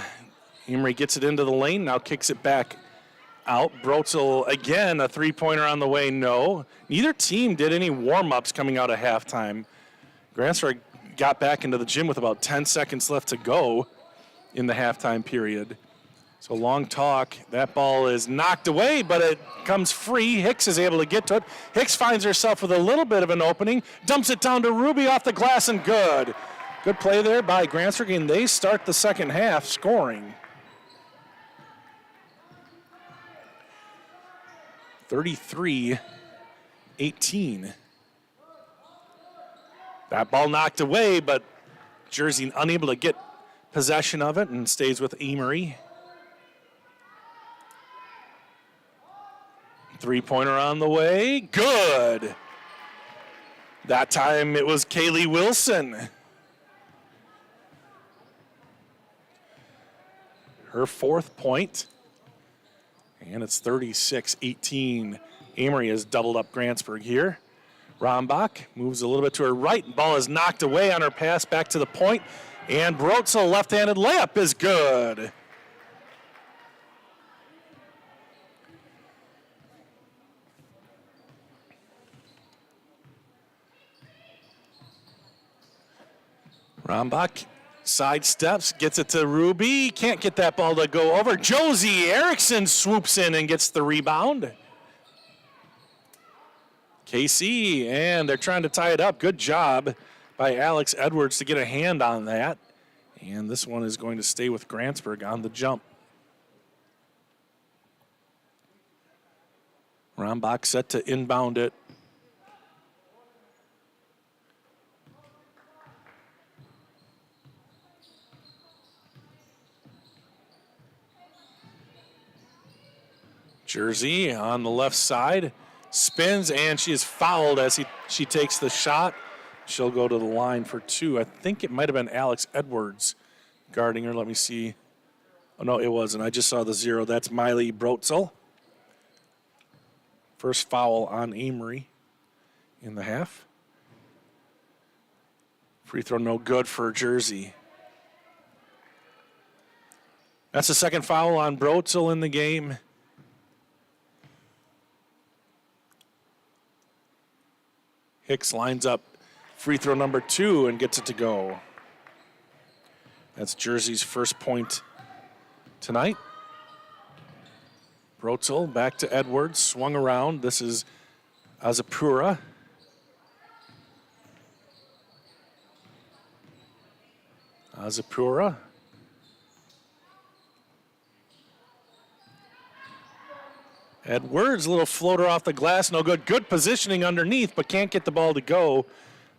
Amery gets it into the lane, now kicks it back out. Brotzel, again, a three-pointer on the way, no. Neither team did any warm-ups coming out of halftime. Grantsburg got back into the gym with about 10 seconds left to go in the halftime period. So long talk. That ball is knocked away, but it comes free. Hicks is able to get to it. Hicks finds herself with a little bit of an opening. Dumps it down to Ruby off the glass and good. Good play there by Grantsburg, and they start the second half scoring. 33-18. That ball knocked away, but Jersey unable to get possession of it and stays with Amery. Three-pointer on the way. Good. That time it was Kaylee Wilson. Her fourth point. And it's 36-18. Amery has doubled up Grantsburg here. Rombach moves a little bit to her right. Ball is knocked away on her pass back to the point. And Brotzel left-handed layup is good. Rombach sidesteps, gets it to Ruby. Can't get that ball to go over. Josie Erickson swoops in and gets the rebound. KC, and they're trying to tie it up. Good job by Alex Edwards to get a hand on that. And this one is going to stay with Grantsburg on the jump. Rombach set to inbound it. Jersey on the left side, spins, and she is fouled as she takes the shot. She'll go to the line for two. I think it might have been Alex Edwards guarding her. Let me see. Oh, no, it wasn't. I just saw the zero. That's Miley Brotzel. First foul on Amery in the half. Free throw no good for Jersey. That's the second foul on Brotzel in the game. Hicks lines up free throw number 2 and gets it to go. That's Jersey's first point tonight. Brotzel back to Edwards, swung around. This is Azapura. Azapura. Edwards, little floater off the glass, no good. Good positioning underneath, but can't get the ball to go.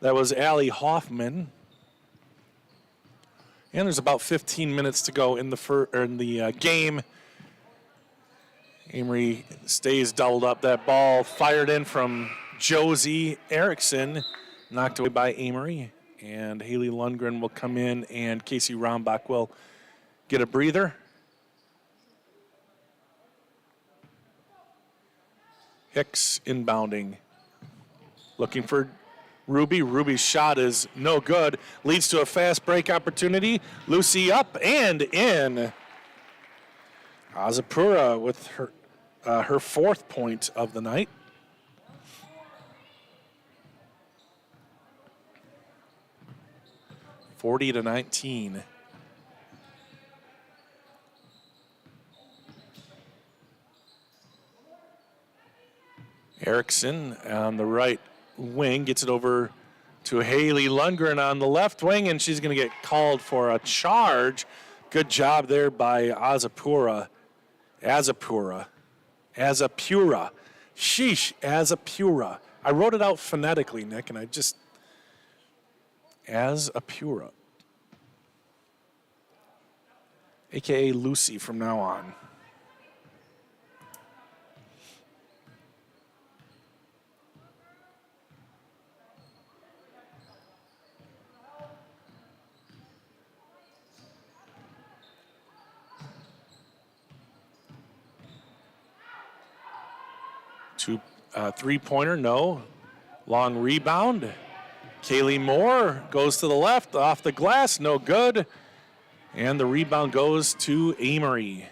That was Allie Hoffman. And there's about 15 minutes to go in the game. Amery stays doubled up. That ball fired in from Josie Erickson, knocked away by Amery. And Haley Lundgren will come in, and Casey Rombach will get a breather. Hicks inbounding. Looking for Ruby. Ruby's shot is no good. Leads to a fast break opportunity. Lucy up and in. Azapura with her fourth point of the night. (40-19). Erickson on the right wing gets it over to Haley Lundgren on the left wing, and she's going to get called for a charge. Good job there by Azapura. Sheesh, Azapura. I wrote it out phonetically, Nick, and Azapura. AKA Lucy from now on. Three-pointer, no. Long rebound. Kaylee Moore goes to the left, off the glass, no good. And the rebound goes to Amery.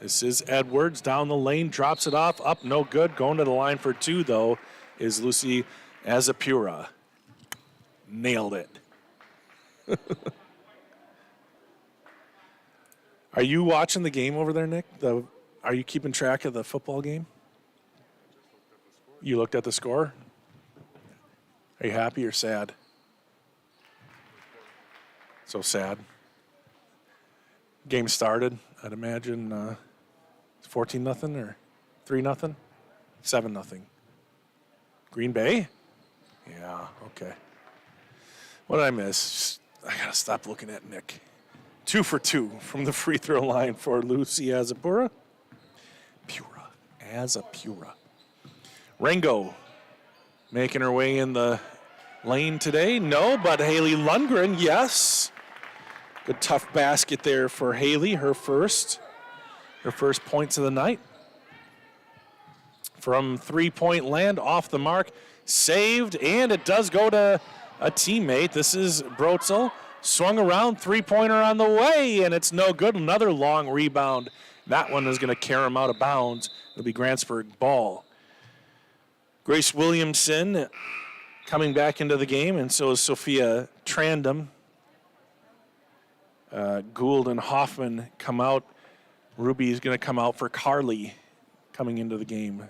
This is Edwards down the lane, drops it off, up, no good. Going to the line for two, though, is Lucy Azapura. Nailed it. Are you watching the game over there, Nick? Are you keeping track of the football game? You looked at the score? Are you happy or sad? So sad. Game started, I'd imagine 14-0 or 3-0? 7-0. Green Bay? Yeah, okay. What did I miss? I got to stop looking at Nick. 2 for 2 from the free throw line for Lucy Azapura. Azapura. Rango making her way in the lane today. No, but Haley Lundgren, yes. Good tough basket there for Haley, her first points of the night. From three-point land, off the mark, saved, and it does go to a teammate. This is Brotzel. Swung around, three-pointer on the way, and it's no good. Another long rebound. That one is going to carry him out of bounds. It'll be Grantsburg ball. Grace Williamson coming back into the game, and so is Sophia Trandom. Gould and Hoffman come out. Ruby is going to come out for Carly coming into the game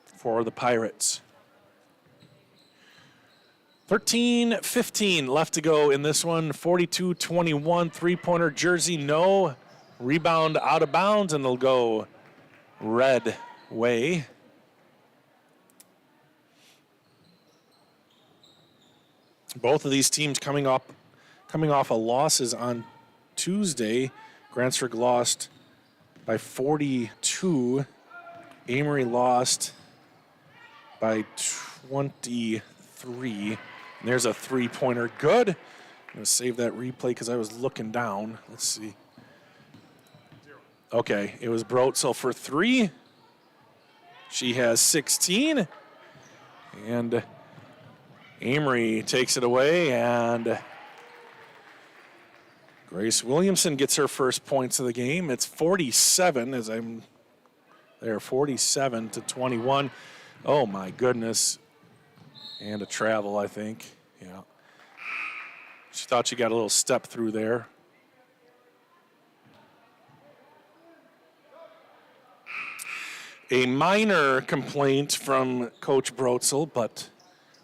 for the Pirates. 13-15 left to go in this one. 42-21, three-pointer Jersey, no. Rebound out of bounds, and they'll go red way. Both of these teams coming off of losses on Tuesday. Grantsburg lost by 42. Amery lost by 23. And there's a three-pointer. Good. I'm going to save that replay because I was looking down. Let's see. Okay, it was Brotzel for 3. She has 16. And Amery takes it away, and Grace Williamson gets her first points of the game. It's 47 as I'm there, 47-21. Oh my goodness. And a travel, I think. Yeah. She thought she got a little step through there. A minor complaint from Coach Brotzel, but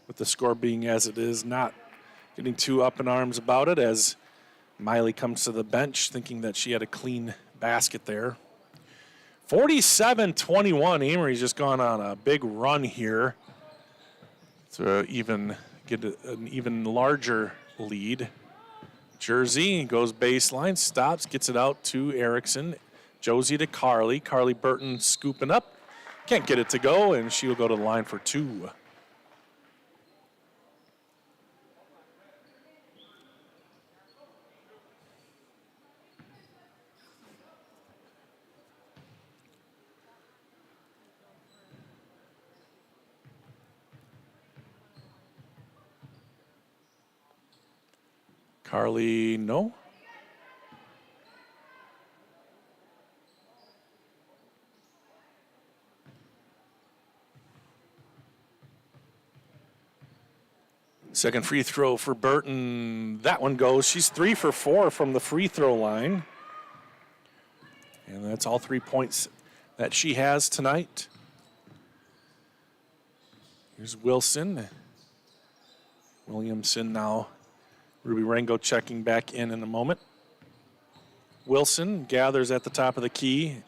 with the score being as it is, not getting too up in arms about it as Miley comes to the bench thinking that she had a clean basket there. 47-21, Amery's just gone on a big run here to even get an even larger lead. Jersey goes baseline, stops, gets it out to Erickson. Josie to Carly. Carly Burton scooping up. Can't get it to go, and she'll go to the line for 2. Carly, no. Second free throw for Burton. That one goes. She's 3 for 4 from the free throw line. And that's all 3 points that she has tonight. Here's Wilson. Williamson now. Ruby Rango checking back in a moment. Wilson gathers at the top of the key.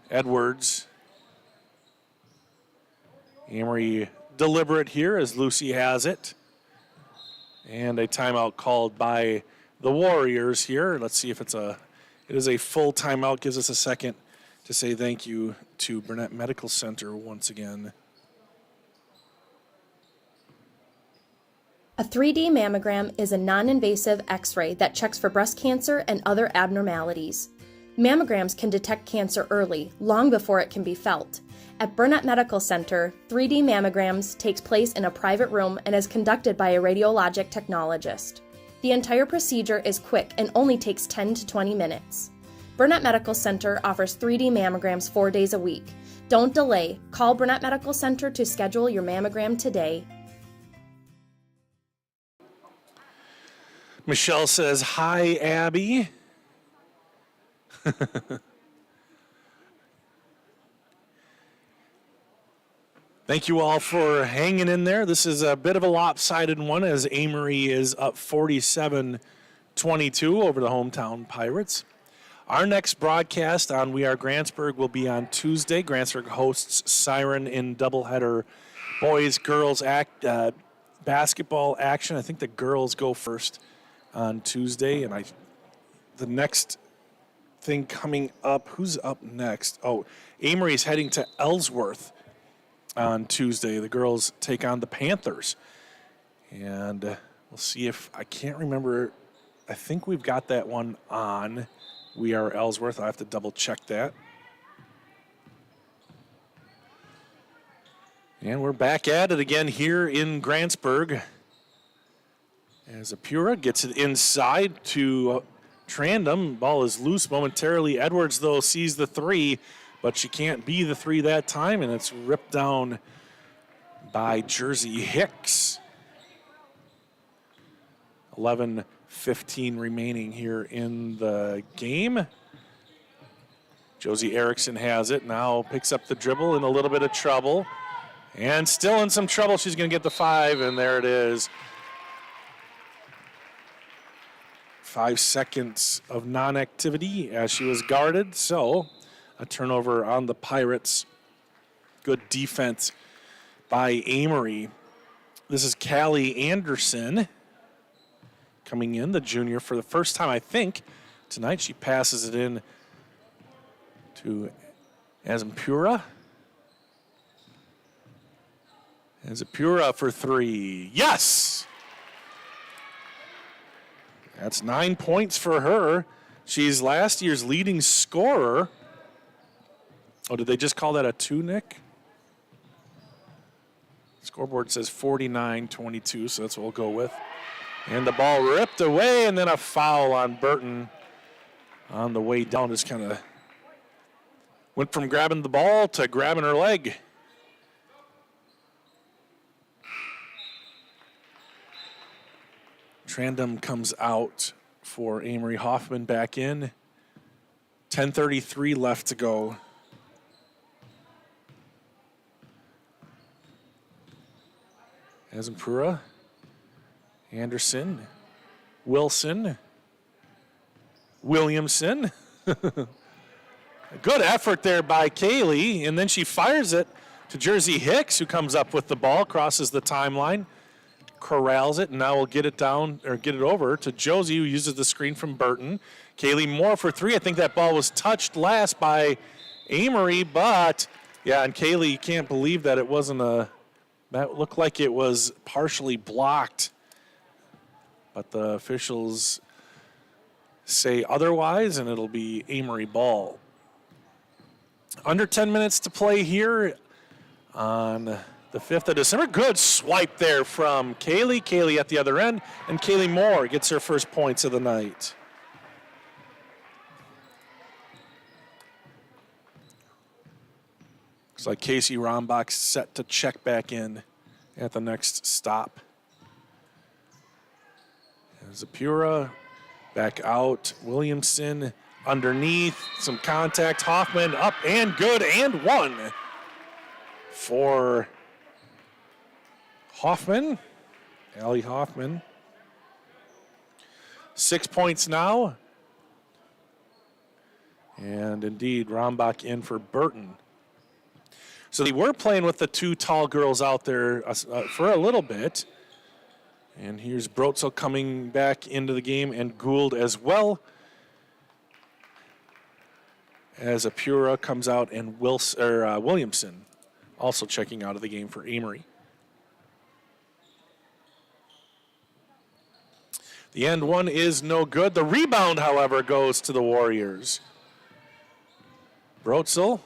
Edwards. Amery deliberate here as Lucy has it. And a timeout called by the Warriors here. Let's see if it is a full timeout. Gives us a second to say thank you to Burnett Medical Center once again. A 3D mammogram is a non-invasive X-ray that checks for breast cancer and other abnormalities. Mammograms can detect cancer early, long before it can be felt. At Burnett Medical Center, 3D mammograms takes place in a private room and is conducted by a radiologic technologist. The entire procedure is quick and only takes 10 to 20 minutes. Burnett Medical Center offers 3D mammograms 4 days a week. Don't delay. Call Burnett Medical Center to schedule your mammogram today. Michelle says, hi, Abby. Thank you all for hanging in there. This is a bit of a lopsided one as Amery is up 47-22 over the hometown Pirates. Our next broadcast on We Are Grantsburg will be on Tuesday. Grantsburg hosts Siren in doubleheader boys-girls basketball action. I think the girls go first on Tuesday, and the next thing coming up, who's up next? Oh, Amery's heading to Ellsworth on Tuesday. The girls take on the Panthers. And we'll see if, I can't remember, I think we've got that one on We Are Ellsworth. I'll have to double check that. And we're back at it again here in Grantsburg. As Apura gets it inside to Trandom. Ball is loose momentarily. Edwards, though, sees the three, but she can't be the three that time, and it's ripped down by Jersey Hicks. 11:15 remaining here in the game. Josie Erickson has it, now picks up the dribble in a little bit of trouble. And still in some trouble, she's going to get the 5, and there it is. 5 seconds of non-activity as she was guarded, so a turnover on the Pirates. Good defense by Amery. This is Callie Anderson coming in, the junior, for the first time, I think. Tonight she passes it in to Azampura. Azampura for 3. Yes! That's 9 points for her. She's last year's leading scorer. Oh, did they just call that a 2, Nick? Scoreboard says 49-22, so that's what we'll go with. And the ball ripped away, and then a foul on Burton on the way down. Just kind of went from grabbing the ball to grabbing her leg. Trandom comes out for Amery. Hoffman back in. 10:33 left to go. Azampura, Anderson, Wilson, Williamson. A good effort there by Kaylee, and then she fires it to Jersey Hicks, who comes up with the ball, crosses the timeline, corrals it, and now we'll get it down, or get it over to Josie, who uses the screen from Burton. Kaylee Moore for 3. I think that ball was touched last by Amery, but yeah, and Kaylee, you can't believe that it wasn't that looked like it was partially blocked, but the officials say otherwise, and it'll be Amery ball. Under 10 minutes to play here on the 5th of December. Good swipe there from Kaylee. Kaylee at the other end, and Kaylee Moore gets her first points of the night. Looks like Casey Rombach set to check back in at the next stop. Zapura back out. Williamson underneath. Some contact. Hoffman up and good, and 1 for Hoffman. Allie Hoffman. 6 points now. And indeed, Rombach in for Burton. So they were playing with the 2 tall girls out there for a little bit. And here's Brotzel coming back into the game, and Gould as well. As Apura comes out, and Williamson also checking out of the game for Amery. The end one is no good. The rebound, however, goes to the Warriors. Brotzel.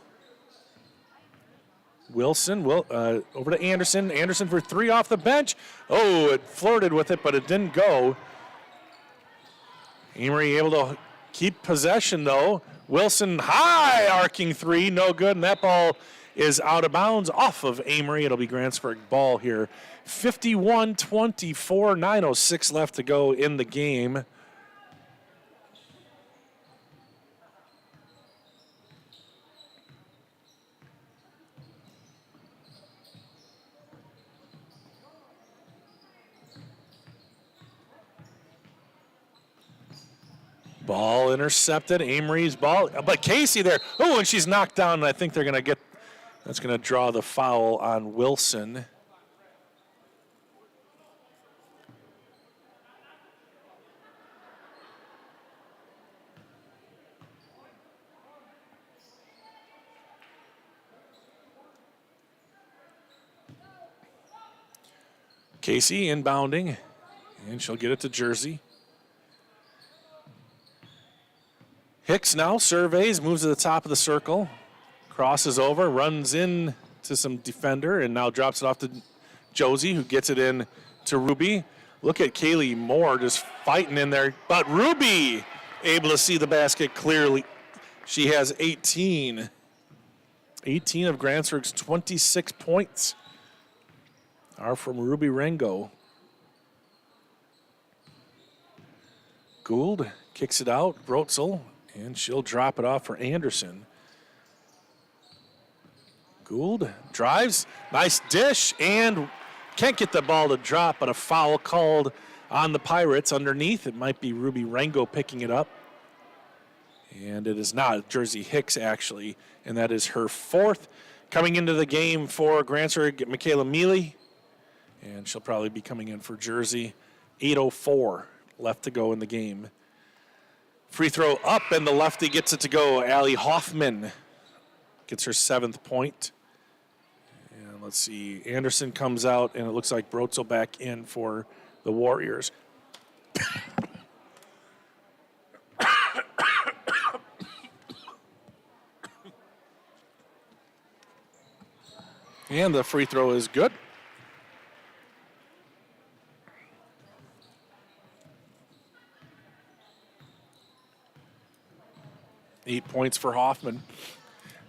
Wilson over to Anderson. Anderson for 3 off the bench. Oh, it flirted with it, but it didn't go. Amery able to keep possession, though. Wilson high arcing 3, no good, and that ball is out of bounds off of Amery. It'll be Grantsburg ball here. 51-24, 9:06 left to go in the game. Ball intercepted, Amery's ball, but Casey there. Oh, and she's knocked down, and I think they're going to that's going to draw the foul on Wilson. Casey inbounding, and she'll get it to Jersey. Hicks now surveys, moves to the top of the circle, crosses over, runs in to some defender, and now drops it off to Josie, who gets it in to Ruby. Look at Kaylee Moore just fighting in there, but Ruby able to see the basket clearly. She has 18. 18 of Grantsburg's 26 points are from Ruby Rengo. Gould kicks it out, Brotzel, and she'll drop it off for Anderson. Gould drives, nice dish, and can't get the ball to drop, but a foul called on the Pirates underneath. It might be Ruby Rengo picking it up. And it is not. Jersey Hicks, actually, and that is her fourth. Coming into the game for Grantsburg, Michaela Mealy, and she'll probably be coming in for Jersey. 8:04 left to go in the game. Free throw up, and the lefty gets it to go. Allie Hoffman gets her 7th point. And let's see, Anderson comes out, and it looks like Brotzel back in for the Warriors. And the free throw is good. Eight points for Hoffman.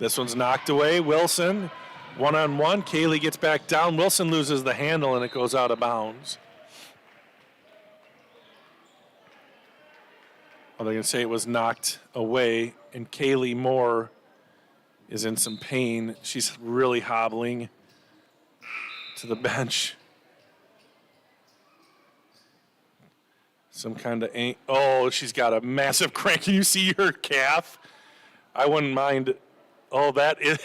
This one's knocked away. Wilson, one-on-one. Kaylee gets back down. Wilson loses the handle, and it goes out of bounds. Well, they're going to say it was knocked away, and Kaylee Moore is in some pain. She's really hobbling to the bench. Some kind of oh, she's got a massive crank. Can you see her calf? I wouldn't mind. Oh, that is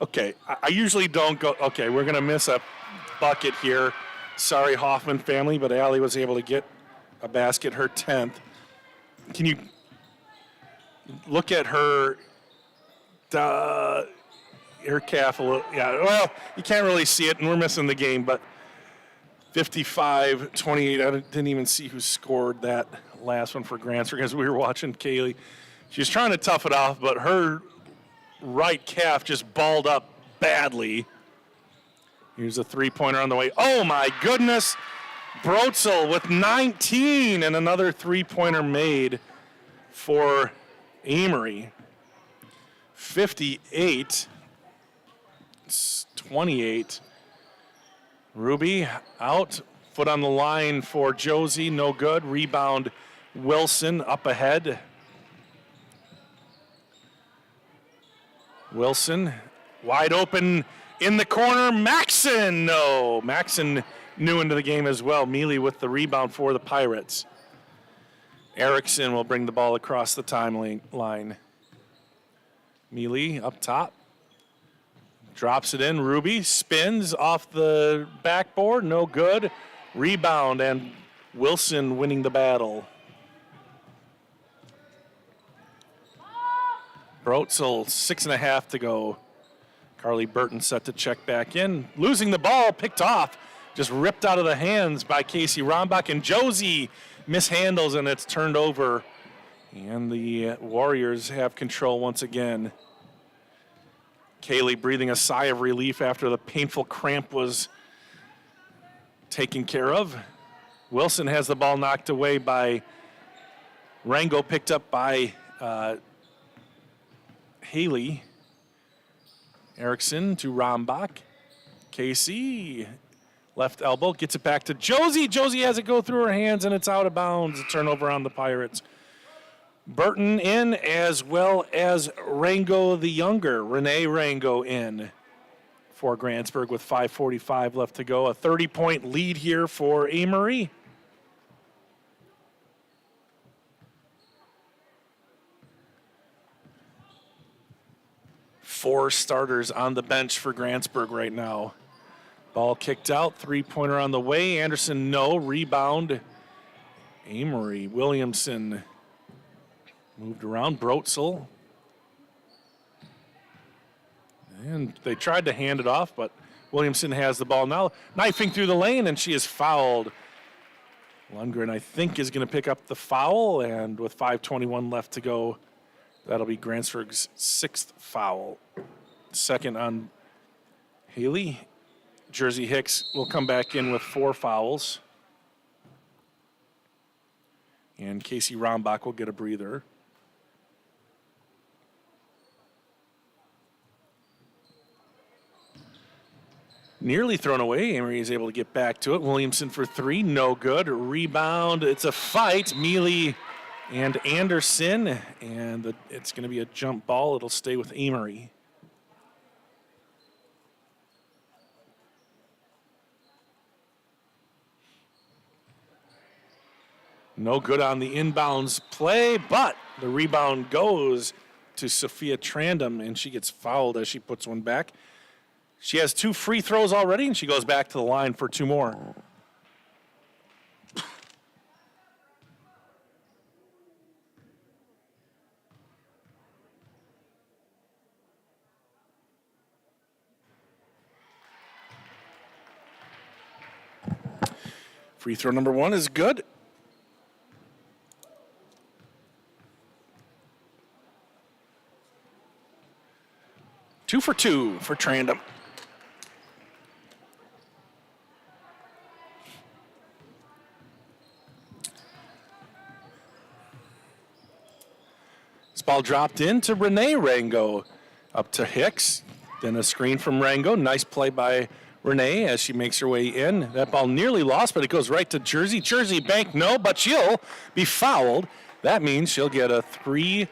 okay. I usually don't go. Okay, we're gonna miss a bucket here. Sorry, Hoffman family, but Allie was able to get a basket, her 10th. Can you look at her calf a little? Yeah. Well, you can't really see it, and we're missing the game, but 55-28. I didn't even see who scored that last one for Grantsburg as we were watching Kaylee. She was trying to tough it off, but her right calf just balled up badly. Here's a three-pointer on the way. Oh, my goodness. Brotzel with 19 and another three-pointer made for Amery. 58-28. Ruby out, foot on the line for Josie, no good. Rebound, Wilson up ahead. Wilson wide open in the corner. Maxon, no. Maxon new into the game as well. Mealy with the rebound for the Pirates. Erickson will bring the ball across the timeline. Mealy up top. Drops it in. Ruby spins off the backboard. No good. Rebound, and Wilson winning the battle. Brotzel, 6.5 to go. Carly Burton set to check back in. Losing the ball, picked off. Just ripped out of the hands by Casey Rombach, and Josie mishandles, and it's turned over. And the Warriors have control once again. Kaylee breathing a sigh of relief after the painful cramp was taken care of. Wilson has the ball knocked away by Rango, picked up by Haley. Erickson to Rombach. Casey, left elbow, gets it back to Josie. Josie has it go through her hands, and it's out of bounds. A turnover on the Pirates. Burton in, as well as Rango the younger, Renee Rango in for Grantsburg with 5:45 left to go. A 30-point lead here for Amery. 4 starters on the bench for Grantsburg right now. Ball kicked out, 3-pointer on the way. Anderson, no. Rebound. Amery, Williamson moved around. Brotzel. And they tried to hand it off, but Williamson has the ball now. Knifing through the lane, and she is fouled. Lundgren, I think, is going to pick up the foul, and with 5:21 left to go, that'll be Grantsburg's 6th foul. Second on Haley. Jersey Hicks will come back in with 4 fouls. And Casey Rombach will get a breather. Nearly thrown away. Amery is able to get back to it. Williamson for 3, no good. Rebound. It's a fight. Mealy and Anderson, and it's going to be a jump ball. It'll stay with Amery. No good on the inbounds play, but the rebound goes to Sophia Trandom, and she gets fouled as she puts one back. She has 2 free throws already, and she goes back to the line for 2 more. Free throw number 1 is good. Two for Trandom. This ball dropped in to Renee Rango. Up to Hicks. Then a screen from Rango. Nice play by Renee as she makes her way in. That ball nearly lost, but it goes right to Jersey. Jersey Bank, no, but she'll be fouled. That means she'll get a 3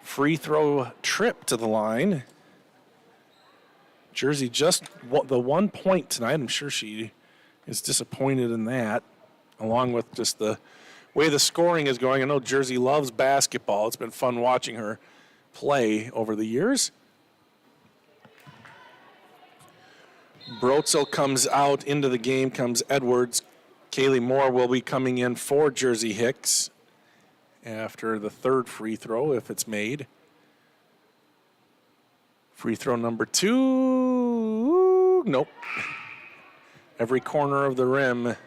free throw trip to the line. Jersey just the 1 point tonight. I'm sure she is disappointed in that, along with just the way the scoring is going. I know Jersey loves basketball. It's been fun watching her play over the years. Brotzel comes out into the game, comes Edwards. Kaylee Moore will be coming in for Jersey Hicks after the 3rd free throw, if it's made. Free throw number 2, nope. Every corner of the rim.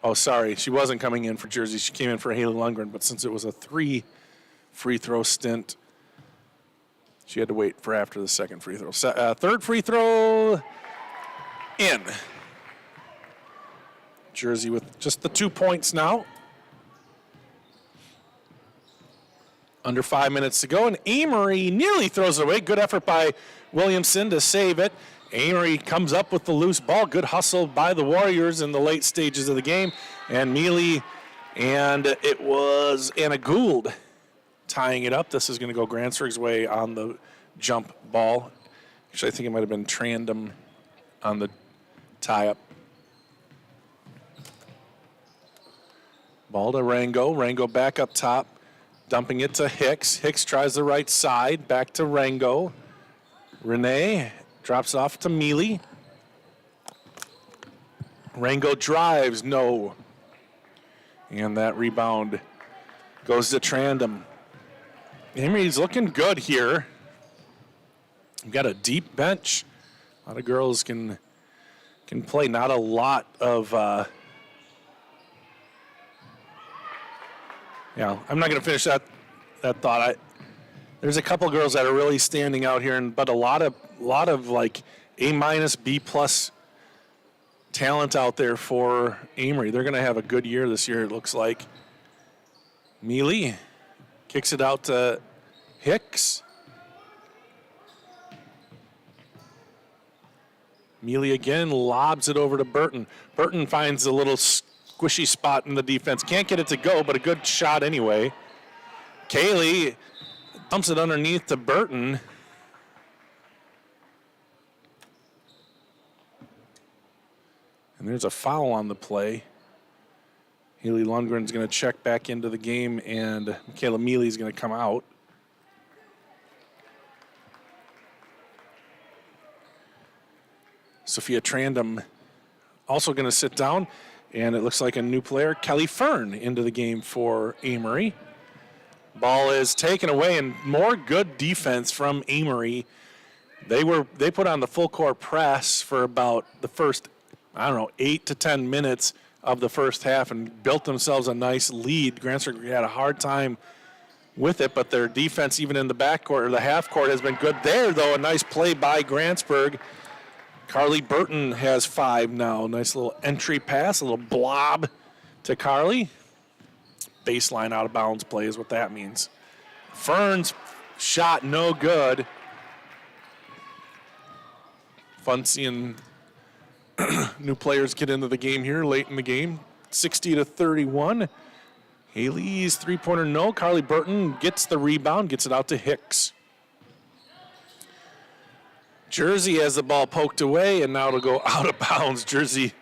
Oh, sorry, she wasn't coming in for Jersey. She came in for Haley Lundgren, but since it was a 3 free throw stint, she had to wait for after the 2nd free throw. 3rd free throw, in. Jersey with just the 2 points now. Under 5 minutes to go, and Amery nearly throws it away. Good effort by Williamson to save it. Amery comes up with the loose ball. Good hustle by the Warriors in the late stages of the game. And Mealy, and it was Anna Gould tying it up. This is going to go Grantsburg's way on the jump ball. Actually, I think it might have been Trandom on the tie-up. Ball to Rango. Rango back up top. Dumping it to Hicks. Hicks tries the right side. Back to Rango. Renee drops off to Mealy. Rango drives. No. And that rebound goes to Trandom. Amery's looking good here. We've got a deep bench. A lot of girls can play. Not a lot of... Yeah, I'm not going to finish that thought. There's a couple girls that are really standing out here, but a lot of like A-, B+ talent out there for Amery. They're going to have a good year this year, it looks like. Mealy kicks it out to Hicks. Mealy again lobs it over to Burton. Burton finds a little squishy spot in the defense. Can't get it to go, but a good shot anyway. Kaylee dumps it underneath to Burton. And there's a foul on the play. Haley Lundgren's going to check back into the game, and Michaela Mealy's going to come out. Sophia Trandom also going to sit down, and it looks like a new player, Kelly Fern, into the game for Amery. Ball is taken away, and more good defense from Amery. They put on the full court press for about the first, 8 to 10 minutes of the first half and built themselves a nice lead. Grantsburg had a hard time with it, but their defense, even in the backcourt or the half court, has been good. There, though, a nice play by Grantsburg. Carly Burton has 5 now. Nice little entry pass, a little blob to Carly. Baseline out of bounds play is what that means. Fern's shot no good. Fun seeing new players get into the game here late in the game. 60-31. Haley's three-pointer no. Carly Burton gets the rebound, gets it out to Hicks. Jersey has the ball poked away, and now it'll go out of bounds. Jersey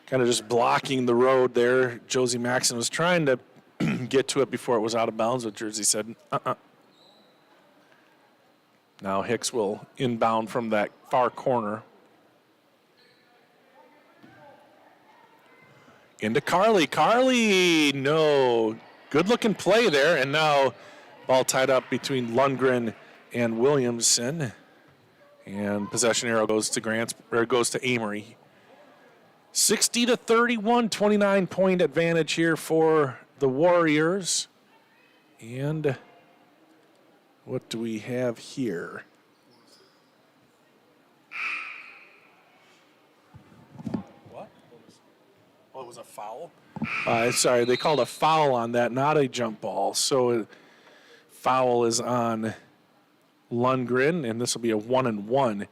kind of just blocking the road there. Josie Maxson was trying to get to it before it was out of bounds, but Jersey said, Now Hicks will inbound from that far corner. Into Carly. Carly, no. Good-looking play there, and now ball tied up between Lundgren and Williamson. And possession arrow goes to Amery. 60-31, 29-point advantage here for the Warriors. And what do we have here? What? Oh, it was a foul? Sorry, they called a foul on that, not a jump ball. So foul is on Lundgren, and this will be a 1-and-1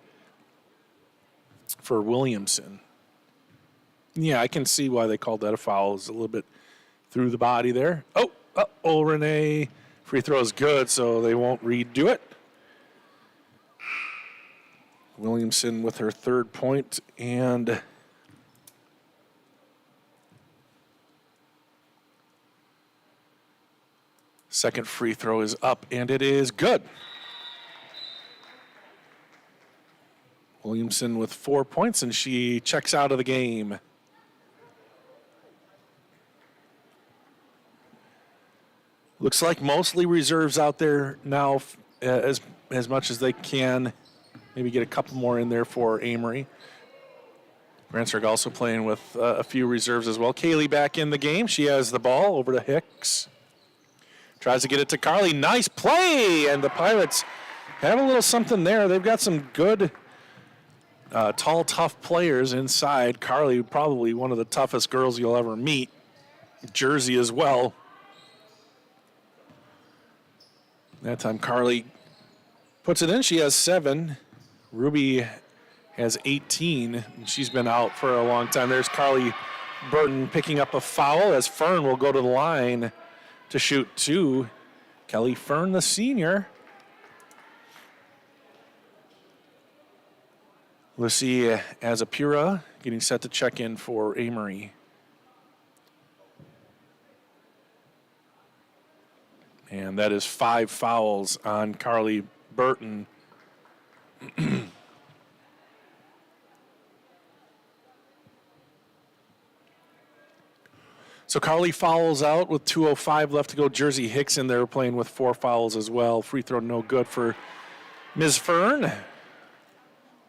for Williamson. Yeah, I can see why they called that a foul. It's a little bit through the body there. Oh, Renee. Free throw is good, so they won't redo it. Williamson with her 3rd point, and second free throw is up, and it is good. Williamson with 4 points, and she checks out of the game. Looks like mostly reserves out there now, as much as they can. Maybe get a couple more in there for Amery. Grantsburg also playing with a few reserves as well. Kaylee back in the game. She has the ball over to Hicks. Tries to get it to Carly. Nice play! And the Pirates have a little something there. They've got some good, tall, tough players inside. Carly, probably one of the toughest girls you'll ever meet. Jersey as well. That time Carly puts it in. She has 7. Ruby has 18. And she's been out for a long time. There's Carly Burton picking up a foul as Fern will go to the line to shoot 2. Kelly Fern, the senior. Lucy Azapura getting set to check in for Amery. And that is 5 fouls on Carly Burton. So Carly fouls out with 2:05 left to go. Jersey Hicks in there playing with 4 fouls as well. Free throw no good for Ms. Fern.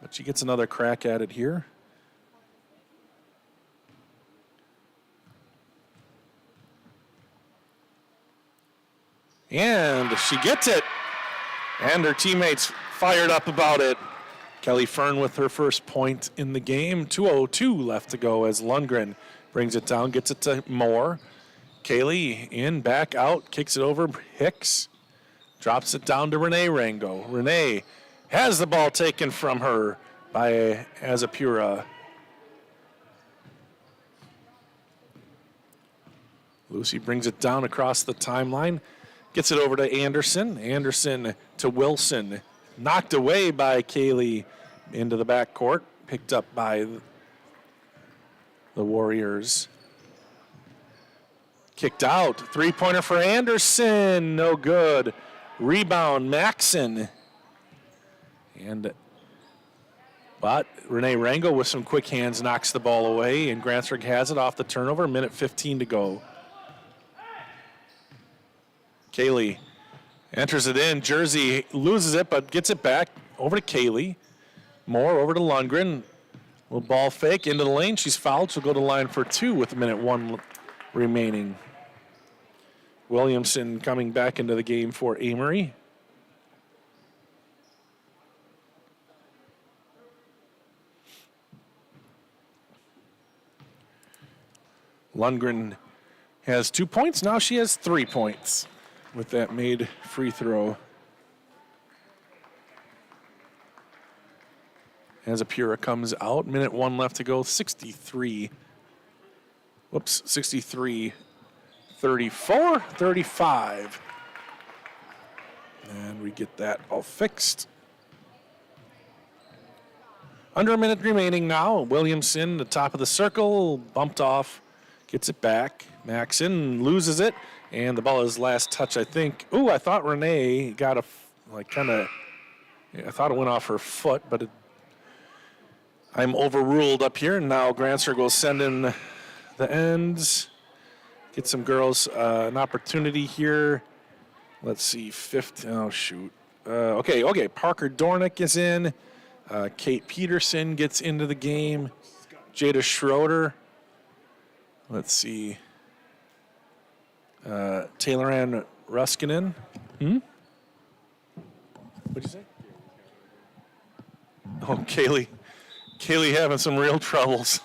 But she gets another crack at it here. And she gets it. And her teammates fired up about it. Kelly Fern with her first point in the game. 2:02 left to go as Lundgren brings it down, gets it to Moore. Kaylee in, back out, kicks it over. Hicks drops it down to Renee Rango. Renee has the ball taken from her by Azapura. Lucy brings it down across the timeline. Gets it over to Anderson. Anderson to Wilson. Knocked away by Kaylee into the backcourt. Picked up by the Warriors. Kicked out. Three-pointer for Anderson. No good. Rebound, Maxson. And But Renee Rango with some quick hands knocks the ball away, and Grantsburg has it off the turnover, minute 15 to go. Kaylee enters it in. Jersey loses it, but gets it back over to Kaylee. Moore over to Lundgren. Little ball fake into the lane. She's fouled. She'll go to the line for 2 with minute 1 remaining. Williamson coming back into the game for Amery. Lundgren has 2 points. Now she has 3 points with that made free throw. As Apura comes out, minute 1 left to go, 63. 34, 35. And we get that all fixed. Under a minute remaining now. Williamson, the top of the circle, bumped off, gets it back. Maxon loses it, and the ball is last touch, I think. Ooh, I thought Renee got I thought it went off her foot, but I'm overruled up here. Now Grantsburg will send in the ends. Get some girls an opportunity here. Let's see, oh shoot. Okay, Parker Dornick is in. Kate Peterson gets into the game. Jada Schroeder. Let's see. Taylor Ann Ruskinen. What'd you say? Oh, Kaylee having some real troubles.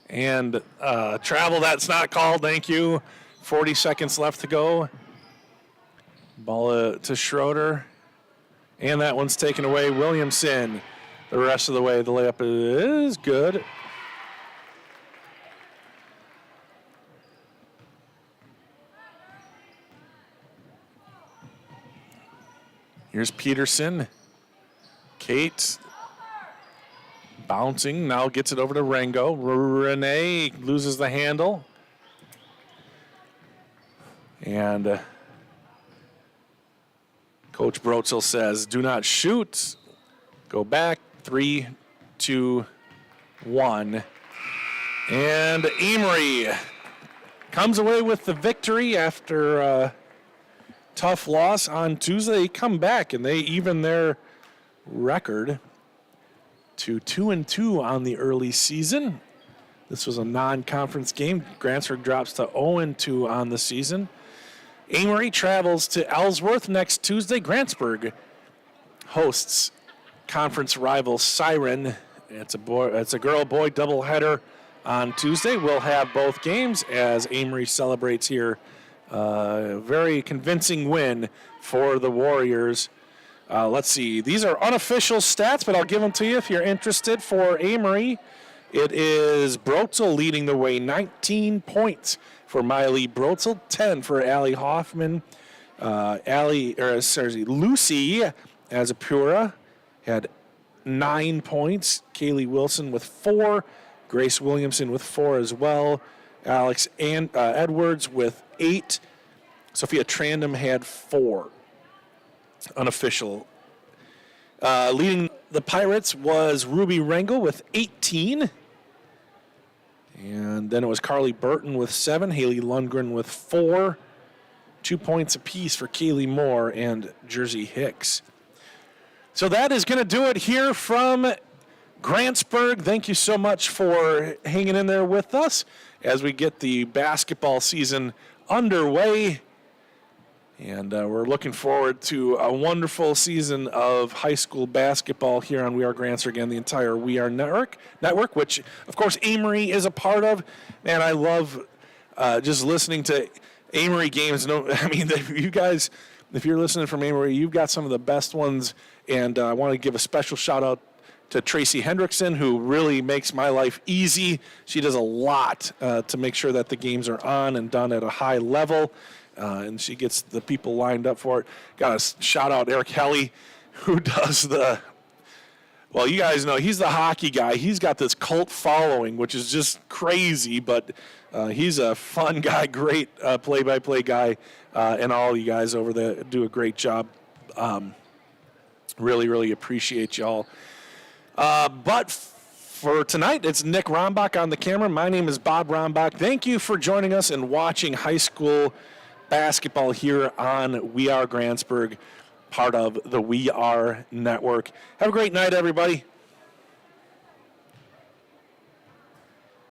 And travel, that's not called, thank you. 40 seconds left to go. Ball to Schroeder. And that one's taken away. Williamson, the rest of the way, the layup is good. Here's Peterson. Kate bouncing, now gets it over to Rango. Renee loses the handle. And Coach Brotzel says, do not shoot. Go back, 3, 2, 1. And Amery comes away with the victory after a tough loss on Tuesday. They come back and they even their record to 2-2 on the early season. This was a non-conference game. Grantsburg drops to 0-2 on the season. Amery travels to Ellsworth next Tuesday. Grantsburg hosts conference rival Siren. It's a girl-boy doubleheader on Tuesday. We'll have both games as Amery celebrates here. Very convincing win for the Warriors. Let's see. These are unofficial stats, but I'll give them to you if you're interested. For Amery, it is Brotzel leading the way, 19 points for Miley Brotzel, 10 for Allie Hoffman. Lucy Azapura had 9 points. Kaylee Wilson with 4. Grace Williamson with 4 as well. Alex Edwards with 8. Sophia Trandom had 4. Unofficial. Leading the Pirates was Ruby Rangel with 18. And then it was Carly Burton with 7. Haley Lundgren with 4. 2 points apiece for Kaylee Moore and Jersey Hicks. So that is going to do it here from Grantsburg. Thank you so much for hanging in there with us as we get the basketball season underway. And we're looking forward to a wonderful season of high school basketball here on We Are Grantsburg and the entire We Are network, which, of course, Amery is a part of. Man, I love just listening to Amery games. You guys, if you're listening from Amery, you've got some of the best ones. And I want to give a special shout-out to Tracy Hendrickson, who really makes my life easy. She does a lot to make sure that the games are on and done at a high level. And she gets the people lined up for it. Got to shout out Eric Helly, who does well, you guys know he's the hockey guy. He's got this cult following, which is just crazy, but he's a fun guy, great play-by-play guy, and all you guys over there do a great job Really, really appreciate y'all. But for tonight, it's Nick Rombach on the camera. My name is Bob Rombach. Thank you for joining us and watching high school basketball here on We Are Grantsburg, part of the We Are Network. Have a great night, everybody.